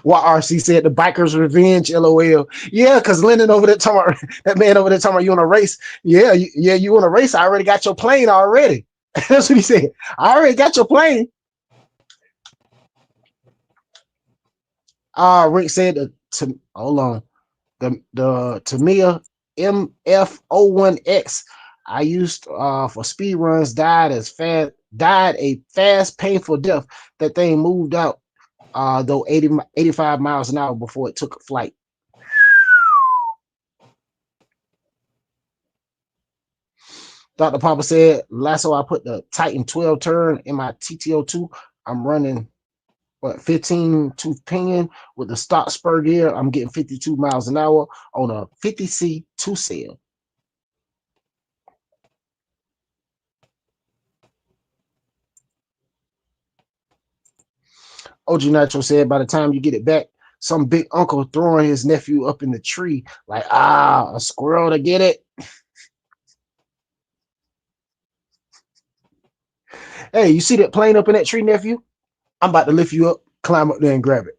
What RC said, "The biker's revenge." LOL. Yeah, because Linden over there talking about, that man over there talking about, "You want to race?" Yeah, you want to race? I already got your plane already. That's what he said. "I already got your plane." Rick said, hold on, the Tamiya MF01X I used for speed runs died a fast, painful death. That thing moved out though 85 miles an hour before it took a flight." Dr. Papa said, "Lasso, I put the Titan 12 turn in my TTO2. I'm running 15 tooth pinion with the stock spur gear. I'm getting 52 miles an hour on a 50C 2-cell." OG Nitro said, "By the time you get it back, some big uncle throwing his nephew up in the tree like, a squirrel to get it." Hey, you see that plane up in that tree, nephew? I'm about to lift you up, climb up there and grab it.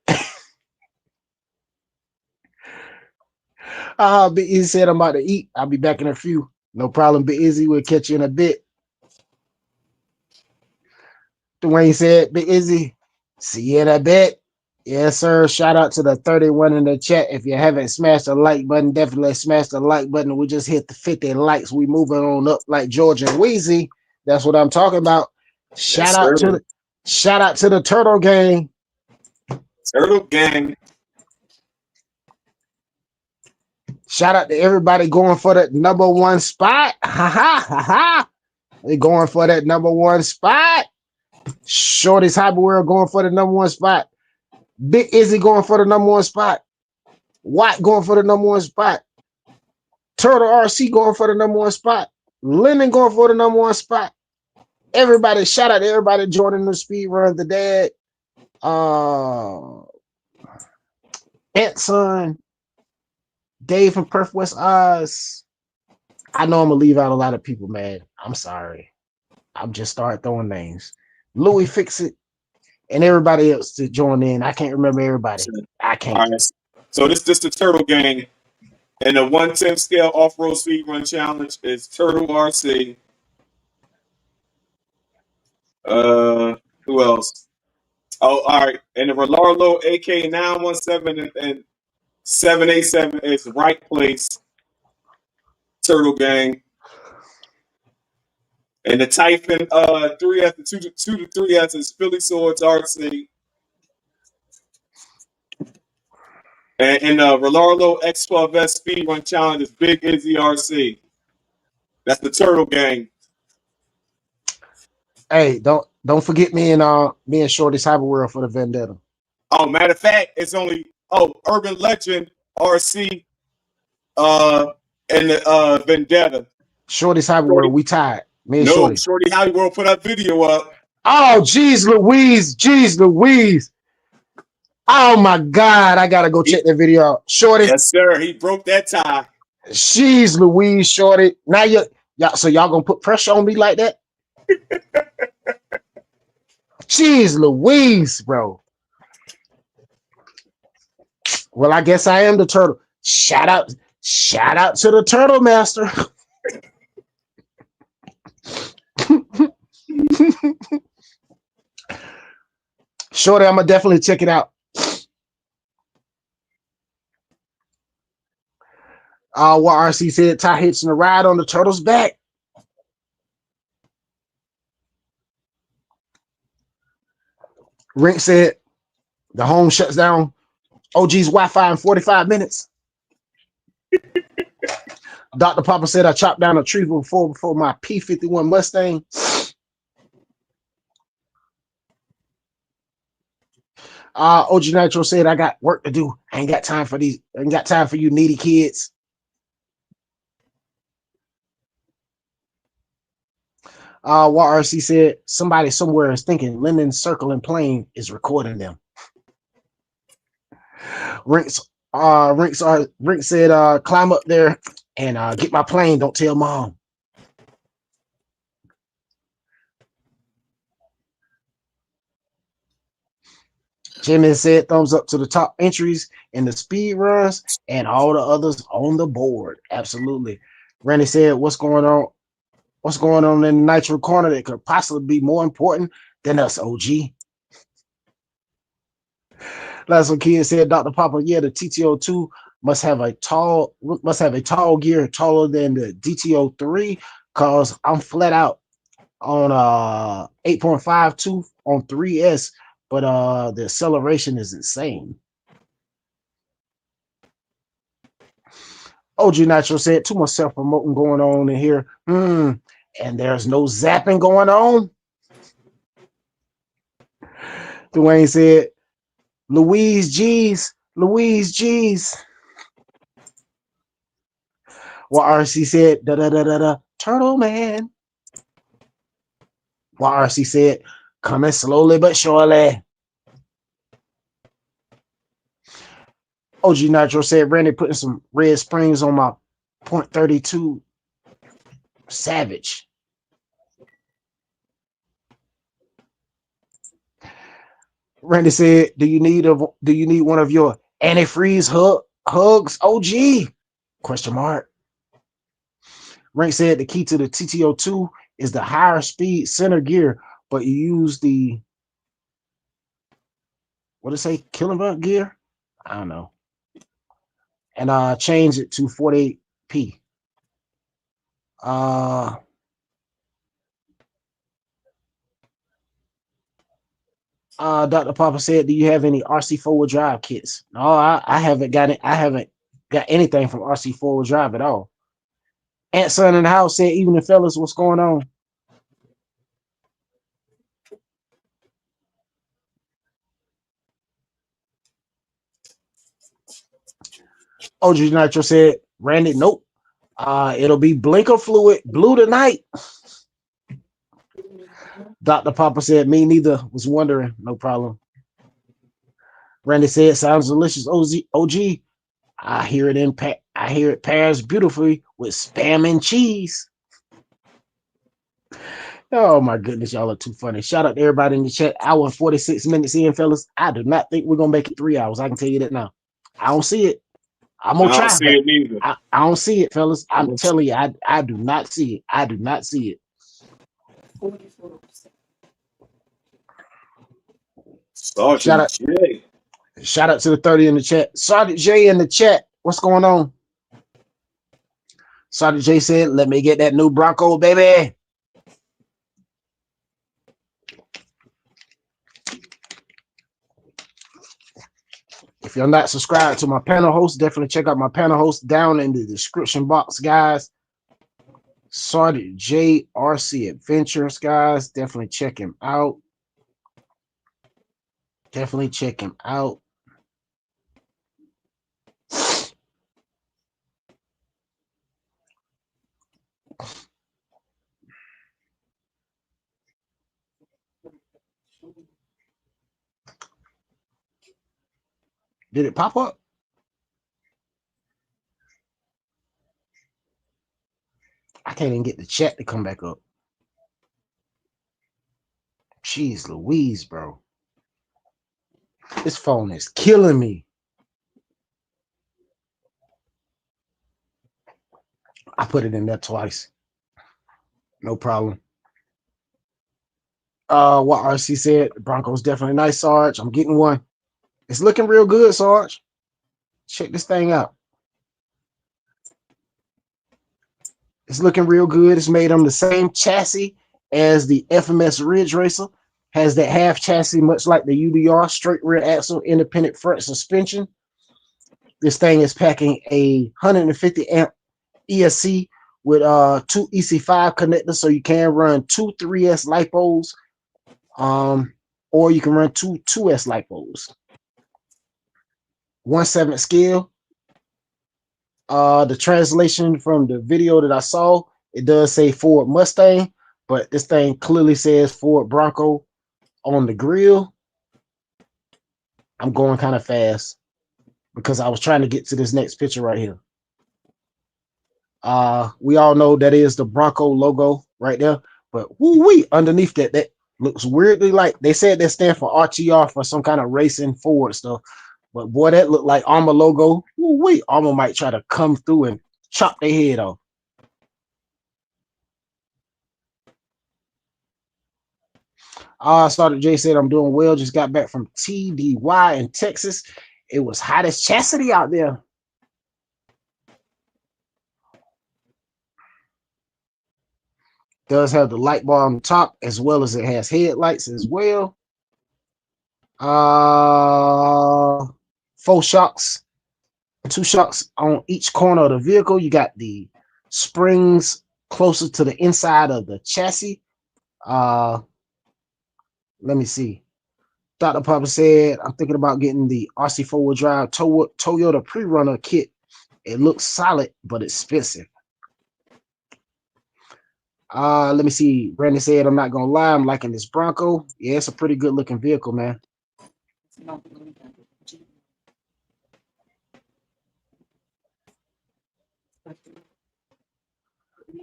Big Izzy said, "I'm about to eat. I'll be back in a few." No problem, Big Izzy. We'll catch you in a bit. Dwayne said, "Big Izzy, see you in a bit." Yes, sir. Shout out to the 31 in the chat. If you haven't smashed the like button, definitely smash the like button. We just hit the 50 likes. We moving on up like George and Wheezy. That's what I'm talking about. Shout out to the Turtle Gang. Turtle Gang. Shout out to everybody going for that number one spot. Ha ha ha ha. They going for that number one spot. Shorty's Hobby World going for the number one spot. Big Izzy going for the number one spot. Watt going for the number one spot. Turtle RC going for the number one spot. Linden going for the number one spot. everybody, shout out to everybody joining the speed run. The dad, Aunt Son, Dave from Perth West Oz. I know I'm gonna leave out a lot of people, man. I'm sorry. I'm just start throwing names. Louie Fix It, and everybody else to join in. I can't remember everybody. I can't. All right. So this the Turtle Gang. And the 1/10 scale off-road speed run challenge is Turtle RC. Who else? Oh, all right. And the Relarlo AK 917 and 787 is Right Place. Turtle Gang. And the Typhon 3S, the 2 to 3S is Phillysword RC. And Relarlo X12S speed run challenge is Big Izzy RC. That's the Turtle Gang. Hey, don't forget me and Shorty's Cyber World for the Vendetta. Oh, matter of fact, it's only Urban Legend RC and the Vendetta. Shorty's Cyber World, we tied. Me and Shorty. Shorty Hollywood put that video up. Oh, geez, Louise. Oh my God, I gotta go check that video out. Shorty. Yes, sir. He broke that tie. Jeez, Louise, Shorty. Now y'all gonna put pressure on me like that? Jeez, Louise, bro. Well, I guess I am the turtle. Shout out to the Turtle Master. Shorty, I'm gonna definitely check it out. What RC said, Ty hitching a ride on the turtle's back. Rink said the home shuts down OG's Wi-Fi in 45 minutes. Dr. Papa said I chopped down a tree before my P51 Mustang. OG Nitro said I got work to do. I ain't got time for these. I ain't got time for you needy kids. What RC said, somebody somewhere is thinking Linden Circle and Plane is recording them. Rink said, climb up there and get my plane. Don't tell mom. Jimmy said, thumbs up to the top entries in the speed runs and all the others on the board. Absolutely. Randy said, what's going on? What's going on in the Nitro corner that could possibly be more important than us, OG? Last one kid said, Dr. Papa, yeah, the TTO2 must have a tall gear taller than the DTO3 because I'm flat out on 8.52 on 3S, but the acceleration is insane. OG Nitro said, too much self-promoting going on in here. And there's no zapping going on. Dwayne said, Louise G's. What RC said, Turtle Man. What RC said, coming slowly but surely. OG Nitro said, Randy putting some red springs on my .32 Savage. Randy said, do you need one of your antifreeze hugs, OG? Question mark. Rank said the key to the TTO2 is the higher speed center gear, but you use the kilowatt gear? I don't know. And change it to 48p. Dr. Papa said, do you have any RC four-wheel drive kits? No, I haven't got it. I haven't got anything from RC four-wheel drive at all. Aunt Son in the house said, even the fellas, what's going on? OG Nitro said, Randy, nope. It'll be blinker fluid blue tonight. Dr. Papa said, me neither. Was wondering. No problem. Randy said, sounds delicious. OG. I hear it pairs beautifully with spam and cheese. Oh my goodness, y'all are too funny. Shout out to everybody in the chat. Hour and 46 minutes in, fellas. I do not think we're gonna make it 3 hours. I can tell you that now. I don't see it. I'm gonna I don't try, see but it neither. I don't see it, fellas. I'm telling you, I do not see it. I do not see it. Sergeant J. Shout out to the 30 in the chat. Sergeant J in the chat. What's going on? Sergeant J said, let me get that new Bronco, baby. If you're not subscribed to my panel host, definitely check out my panel host down in the description box, guys. Sergeant J RC Adventures, guys. Definitely check him out. Definitely check him out. Did it pop up? I can't even get the chat to come back up. Jeez Louise, bro. This phone is killing me. I put it in there twice. No problem. What RC said, Bronco's definitely nice, Sarge. I'm getting one. It's looking real good, Sarge. Check this thing out. It's looking real good. It's made on the same chassis as the FMS Ridge Racer. Has that half chassis, much like the UDR, straight rear axle, independent front suspension. This thing is packing a 150 amp ESC with 2 EC5 connectors, so you can run 2 3S lipos, or you can run 2 2S lipos. 1/7 scale. The translation from the video that I saw, it does say Ford Mustang, but this thing clearly says Ford Bronco on the grill. I'm going kind of fast because I was trying to get to this next picture right here. We all know that is the Bronco logo right there, but woo-wee, underneath that looks weirdly like they said that stand for RTR for some kind of racing Ford stuff. But boy, that looked like Armor logo. Woo-wee, Armor might try to come through and chop their head off. Started Jay said, I'm doing well. Just got back from TDY in Texas. It was hot as chastity out there. Does have the light bar on the top as well as it has headlights as well. 4 shocks, 2 shocks on each corner of the vehicle. You got the springs closer to the inside of the chassis. Let me see. Dr. Papa said, I'm thinking about getting the RC 4-wheel drive Toyota pre-runner kit. It looks solid, but expensive. Let me see. Brandon said, I'm not gonna lie, I'm liking this Bronco. Yeah, it's a pretty good looking vehicle, man.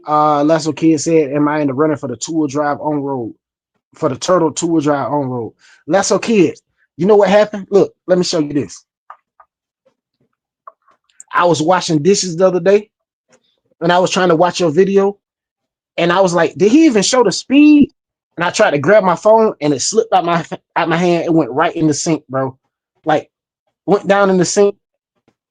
Lasso Kid said, am I in the running for the 2-wheel drive on road? For the Turtle 2-wheel drive on road. Lasso Kid, you know what happened? Look, let me show you this. I was washing dishes the other day, and I was trying to watch your video, and I was like, did he even show the speed? And I tried to grab my phone, and it slipped out my hand. It went right in the sink, bro. Like, went down in the sink.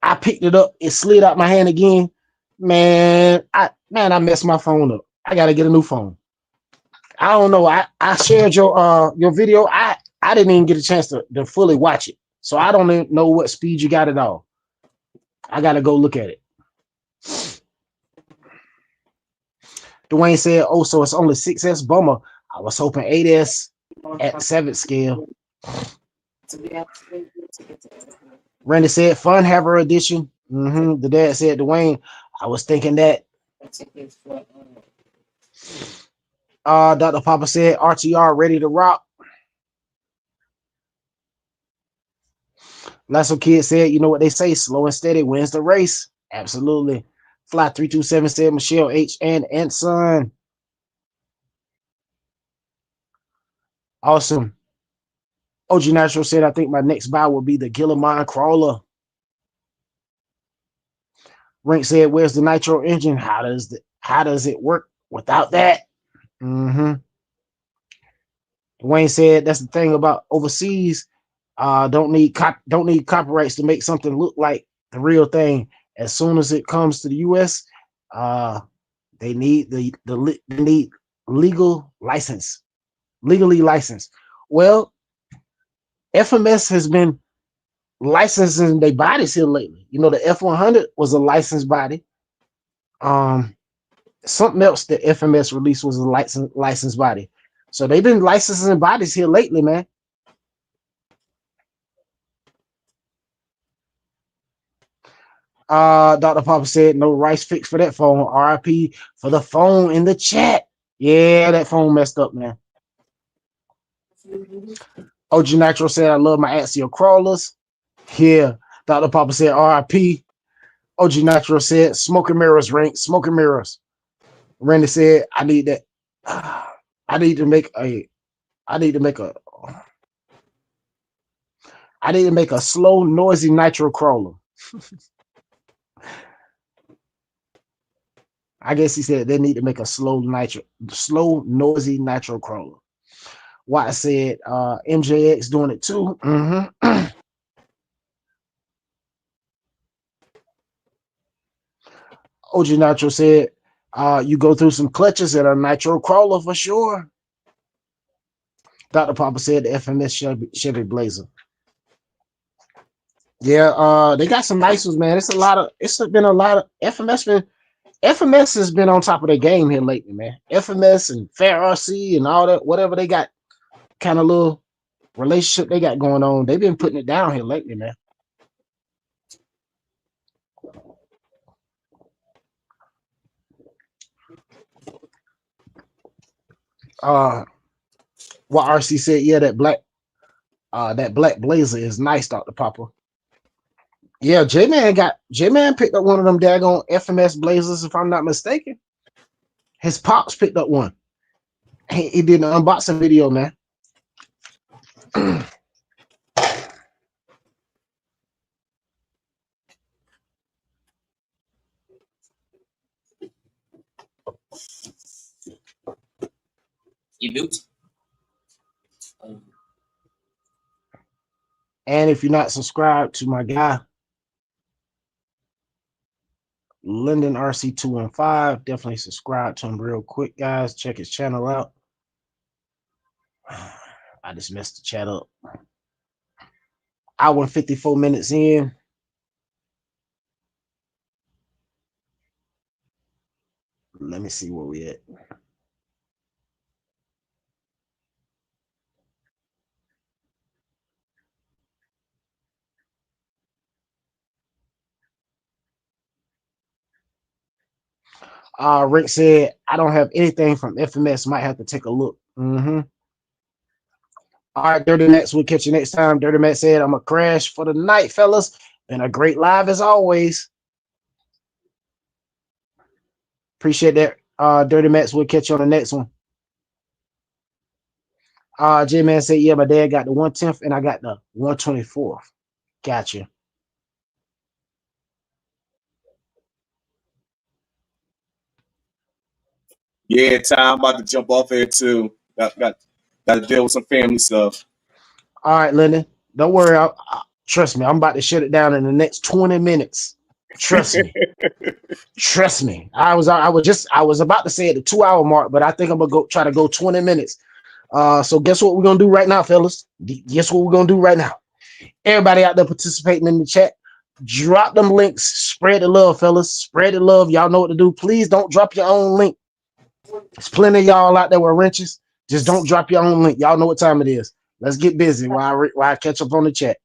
I picked it up. It slid out my hand again. Man, I messed my phone up. I gotta get a new phone. I don't know. I shared your video. I didn't even get a chance to fully watch it, so I don't even know what speed you got at all. I gotta go look at it. Dwayne said, oh, so it's only 6S bummer. I was hoping 8S at 7th scale. Randy said, Fun Haver edition. The dad said, Dwayne, I was thinking that. Dr. Papa said RTR ready to rock. Lasso Kid said, you know what they say, slow and steady wins the race. Absolutely. Fly 327 said Michelle H and Anson. Awesome. OG Natural said, I think my next buy will be the Gilliman Crawler. Rank said, where's the Nitro engine? How does it work without that? Wayne said, that's the thing about overseas. Don't need copyrights to make something look like the real thing. As soon as it comes to the US, they need they need legally licensed. Well, FMS has been licensing their bodies here lately. You know, the F100 was a licensed body. Something else that FMS released was a licensed body. So they've been licensing bodies here lately, man. Dr. Papa said no rice fix for that phone. RIP for the phone in the chat. Yeah, that phone messed up, man. OG Nitro said I love my axial crawlers. Yeah, Dr. Papa said RIP. OG Nitro said smoking mirrors, Rank, smoking mirrors. Randy said I need that. I need to make a slow, noisy nitro crawler. I guess he said they need to make a slow, noisy nitro crawler. Watt said MJX doing it too. OG Nitro said you go through some clutches at a nitro crawler for sure. Dr. Papa said the FMS Chevy Blazer. Yeah, they got some nice ones, man. It's been a lot of FMS has been on top of their game here lately, man. FMS and Fair RC and all that, whatever they got, kind of little relationship they got going on. They've been putting it down here lately, man. What RC said, yeah, that black Blazer is nice, Dr. Papa. Yeah, J-Man picked up one of them daggone FMS Blazers, if I'm not mistaken. His pops picked up one. He did an unboxing video, man. You mute. And if you're not subscribed to my guy, Linden RC 215, definitely subscribe to him real quick, guys. Check his channel out. I just messed the chat up. Hour and 54 minutes in. Let me see where we at. Rick said, I don't have anything from FMS. Might have to take a look. All right, Dirty Max, we'll catch you next time. Dirty Max said, I'm a crash for the night, fellas. Been a great live as always. Appreciate that. Dirty Max, we'll catch you on the next one. J-Man said, yeah, my dad got the 110th and I got the 124th. Gotcha. Yeah, Tom, I'm about to jump off here too. Got to deal with some family stuff. All right, Lyndon. Don't worry. Trust me. I'm about to shut it down in the next 20 minutes. Trust me. Trust me. I was about to say at the 2-hour mark, but I think I'm gonna try to go 20 minutes. So guess what we're gonna do right now, fellas? Guess what we're gonna do right now? Everybody out there participating in the chat, drop them links. Spread the love, fellas. Spread the love. Y'all know what to do. Please don't drop your own link. There's plenty of y'all out there with wrenches. Just don't drop your own link. Y'all know what time it is. Let's get busy while I catch up on the chat.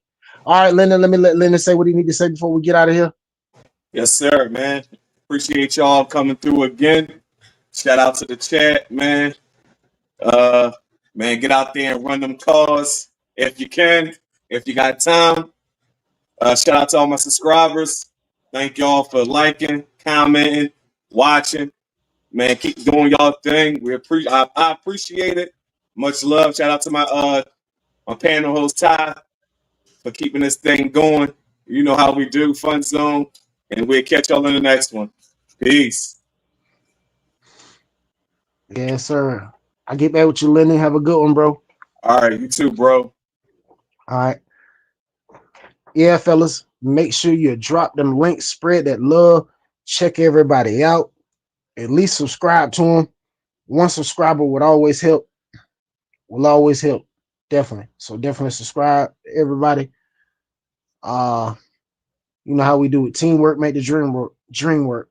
All right, Lyndon, let me let Lyndon say what he need to say before we get out of here. Yes, sir, man. Appreciate y'all coming through again. Shout out to the chat, man. Man, get out there and run them cars if you can, if you got time. Shout out to all my subscribers. Thank y'all for liking, commenting, watching. Man, keep doing y'all thing. I appreciate it. Much love. Shout out to my panel host Ty for keeping this thing going. You know how we do, Fun Zone. And we'll catch y'all in the next one. Peace. Yes, sir. I get back with you, Linden. Have a good one, bro. All right, you too, bro. All right. Yeah, fellas, make sure you drop them links, spread that love, check everybody out. At least subscribe to them. One subscriber would always help. Will always help. Definitely. So definitely subscribe, everybody. You know how we do it. Teamwork make the dream work. Dream work.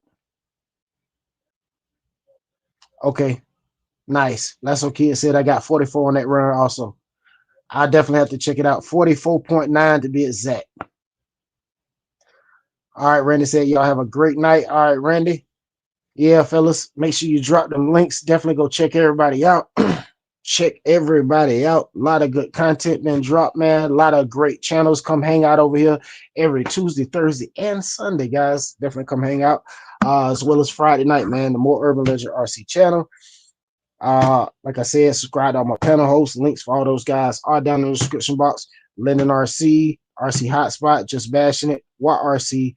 Okay. Nice. That's what Kid said. I got 44 on that run also. I definitely have to check it out. 44.9 to be exact. All right, Randy said, y'all have a great night. All right, Randy. Yeah, fellas, make sure you drop them links. Definitely go check everybody out. Check everybody out. A lot of good content been dropped, man. A lot of great channels. Come hang out over here every Tuesday, Thursday, and Sunday, guys. Definitely come hang out. As well as Friday night, man. The More Urban Legend RC channel. Like I said, subscribe to all my panel hosts. Links for all those guys are down in the description box. Linden RC, RC Hotspot, Just Bashing It, RC,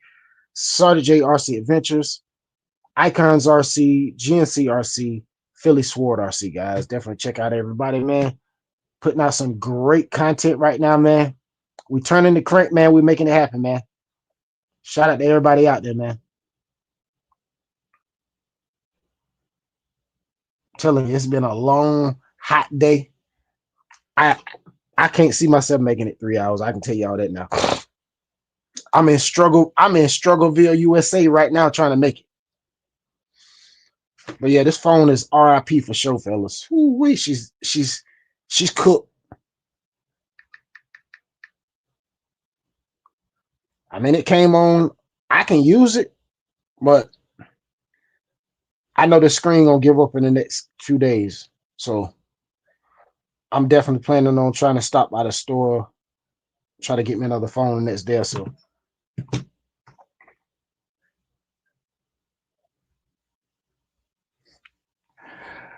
Sergent J RC Adventures, Ikonz RC, GNCRC, Phillysword RC, guys. Definitely check out everybody, man. Putting out some great content right now, man. We turning the crank, man. We making it happen, man. Shout out to everybody out there, man. I'm telling you, it's been a long, hot day. I can't see myself making it 3 hours. I can tell you all that now. I'm in Struggleville, USA right now trying to make it. But yeah, this phone is RIP for sure, fellas. Ooh, she's cooked. I mean, it came on. I can use it, but I know the screen gonna give up in the next few days. So I'm definitely planning on trying to stop by the store, try to get me another phone the next day or so.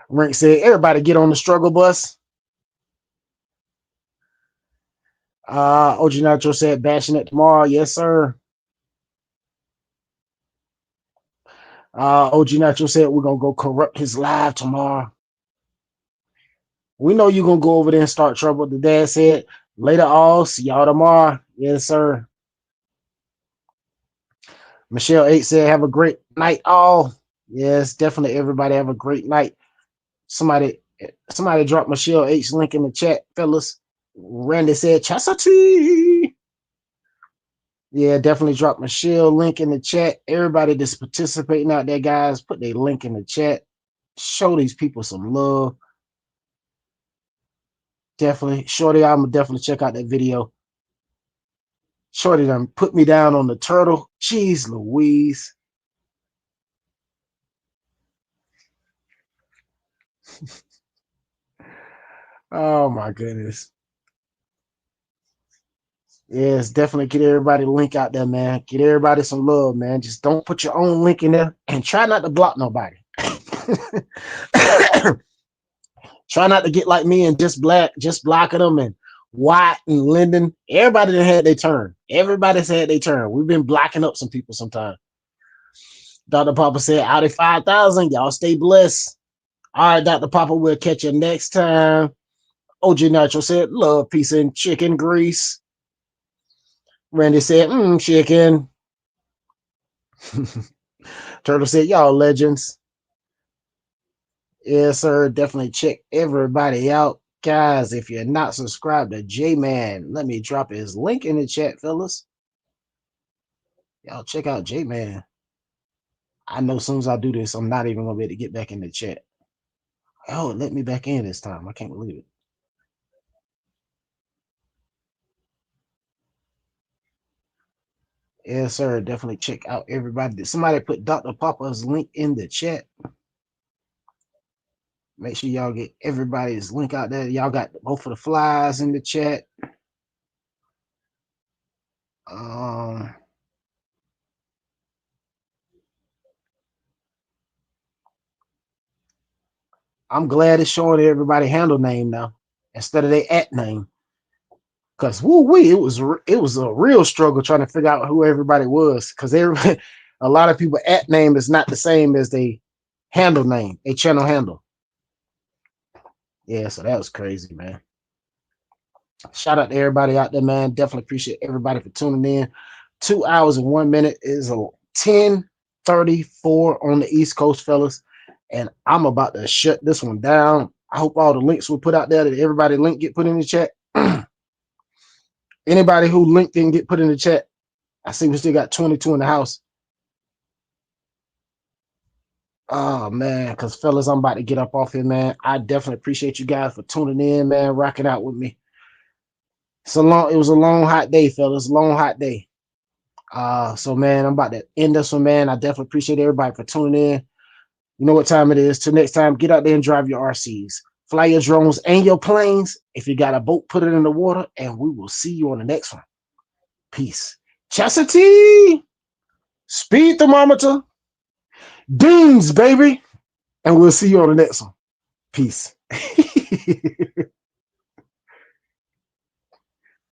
Rink said, everybody get on the struggle bus. OG Nitro said, bashing it tomorrow. Yes, sir. OG Nitro said, we're going to go corrupt his live tomorrow. We know you're going to go over there and start trouble. The dad said, later all. See y'all tomorrow. Yes, sir. Michelle 8 said, have a great night all. Yes, definitely everybody have a great night. Somebody drop Michelle H link in the chat, fellas. Randy said, Chastity. Yeah, definitely drop Michelle link in the chat. Everybody that's participating out there, guys, put their link in the chat. Show these people some love. Definitely. Shorty, I'm gonna definitely check out that video. Shorty done put me down on the turtle. Jeez Louise. Oh my goodness. Yes, definitely get everybody link out there, man. Get everybody some love, man. Just don't put your own link in there and try not to block nobody. Try not to get like me and just blocking them and Watt and Linden. Everybody that had their turn. Everybody's had their turn. We've been blocking up some people sometimes. Dr. Papa said, out of 5,000, y'all stay blessed. All right, Dr. Papa, we'll catch you next time. OG Nitro said, love, peace, and chicken grease. Randy said, chicken. Turtle said, y'all legends. Yes, sir. Definitely check everybody out. Guys, if you're not subscribed to J-Man, let me drop his link in the chat, fellas. Y'all check out J-Man. I know as soon as I do this, I'm not even going to be able to get back in the chat. Oh, let me back in this time. I can't believe it. Yes, sir. Definitely check out everybody. Did somebody put Dr. Papa's link in the chat? Make sure y'all get everybody's link out there. Y'all got both of the flyers in the chat. I'm glad it's showing everybody handle name now instead of their at name. Cause it was a real struggle trying to figure out who everybody was. Cause everybody, a lot of people at name is not the same as they handle name, a channel handle. Yeah, so that was crazy, man. Shout out to everybody out there, man. Definitely appreciate everybody for tuning in. 2 hours and 1 minute is a 10:34 on the East Coast, fellas. And I'm about to shut this one down. I hope all the links we put out there that everybody link get put in the chat. Anybody who link didn't get put in the chat, I see we still got 22 in the house. Oh man, because fellas, I'm about to get up off here, man. I definitely appreciate you guys for tuning in, man, rocking out with me. It was a long, hot day, fellas. Long, hot day. So man, I'm about to end this one, man. I definitely appreciate everybody for tuning in. You know what time it is. Till next time, get out there and drive your RCs. Fly your drones and your planes. If you got a boat, put it in the water, and we will see you on the next one. Peace. Chastity, speed thermometer, dings, baby. And we'll see you on the next one. Peace.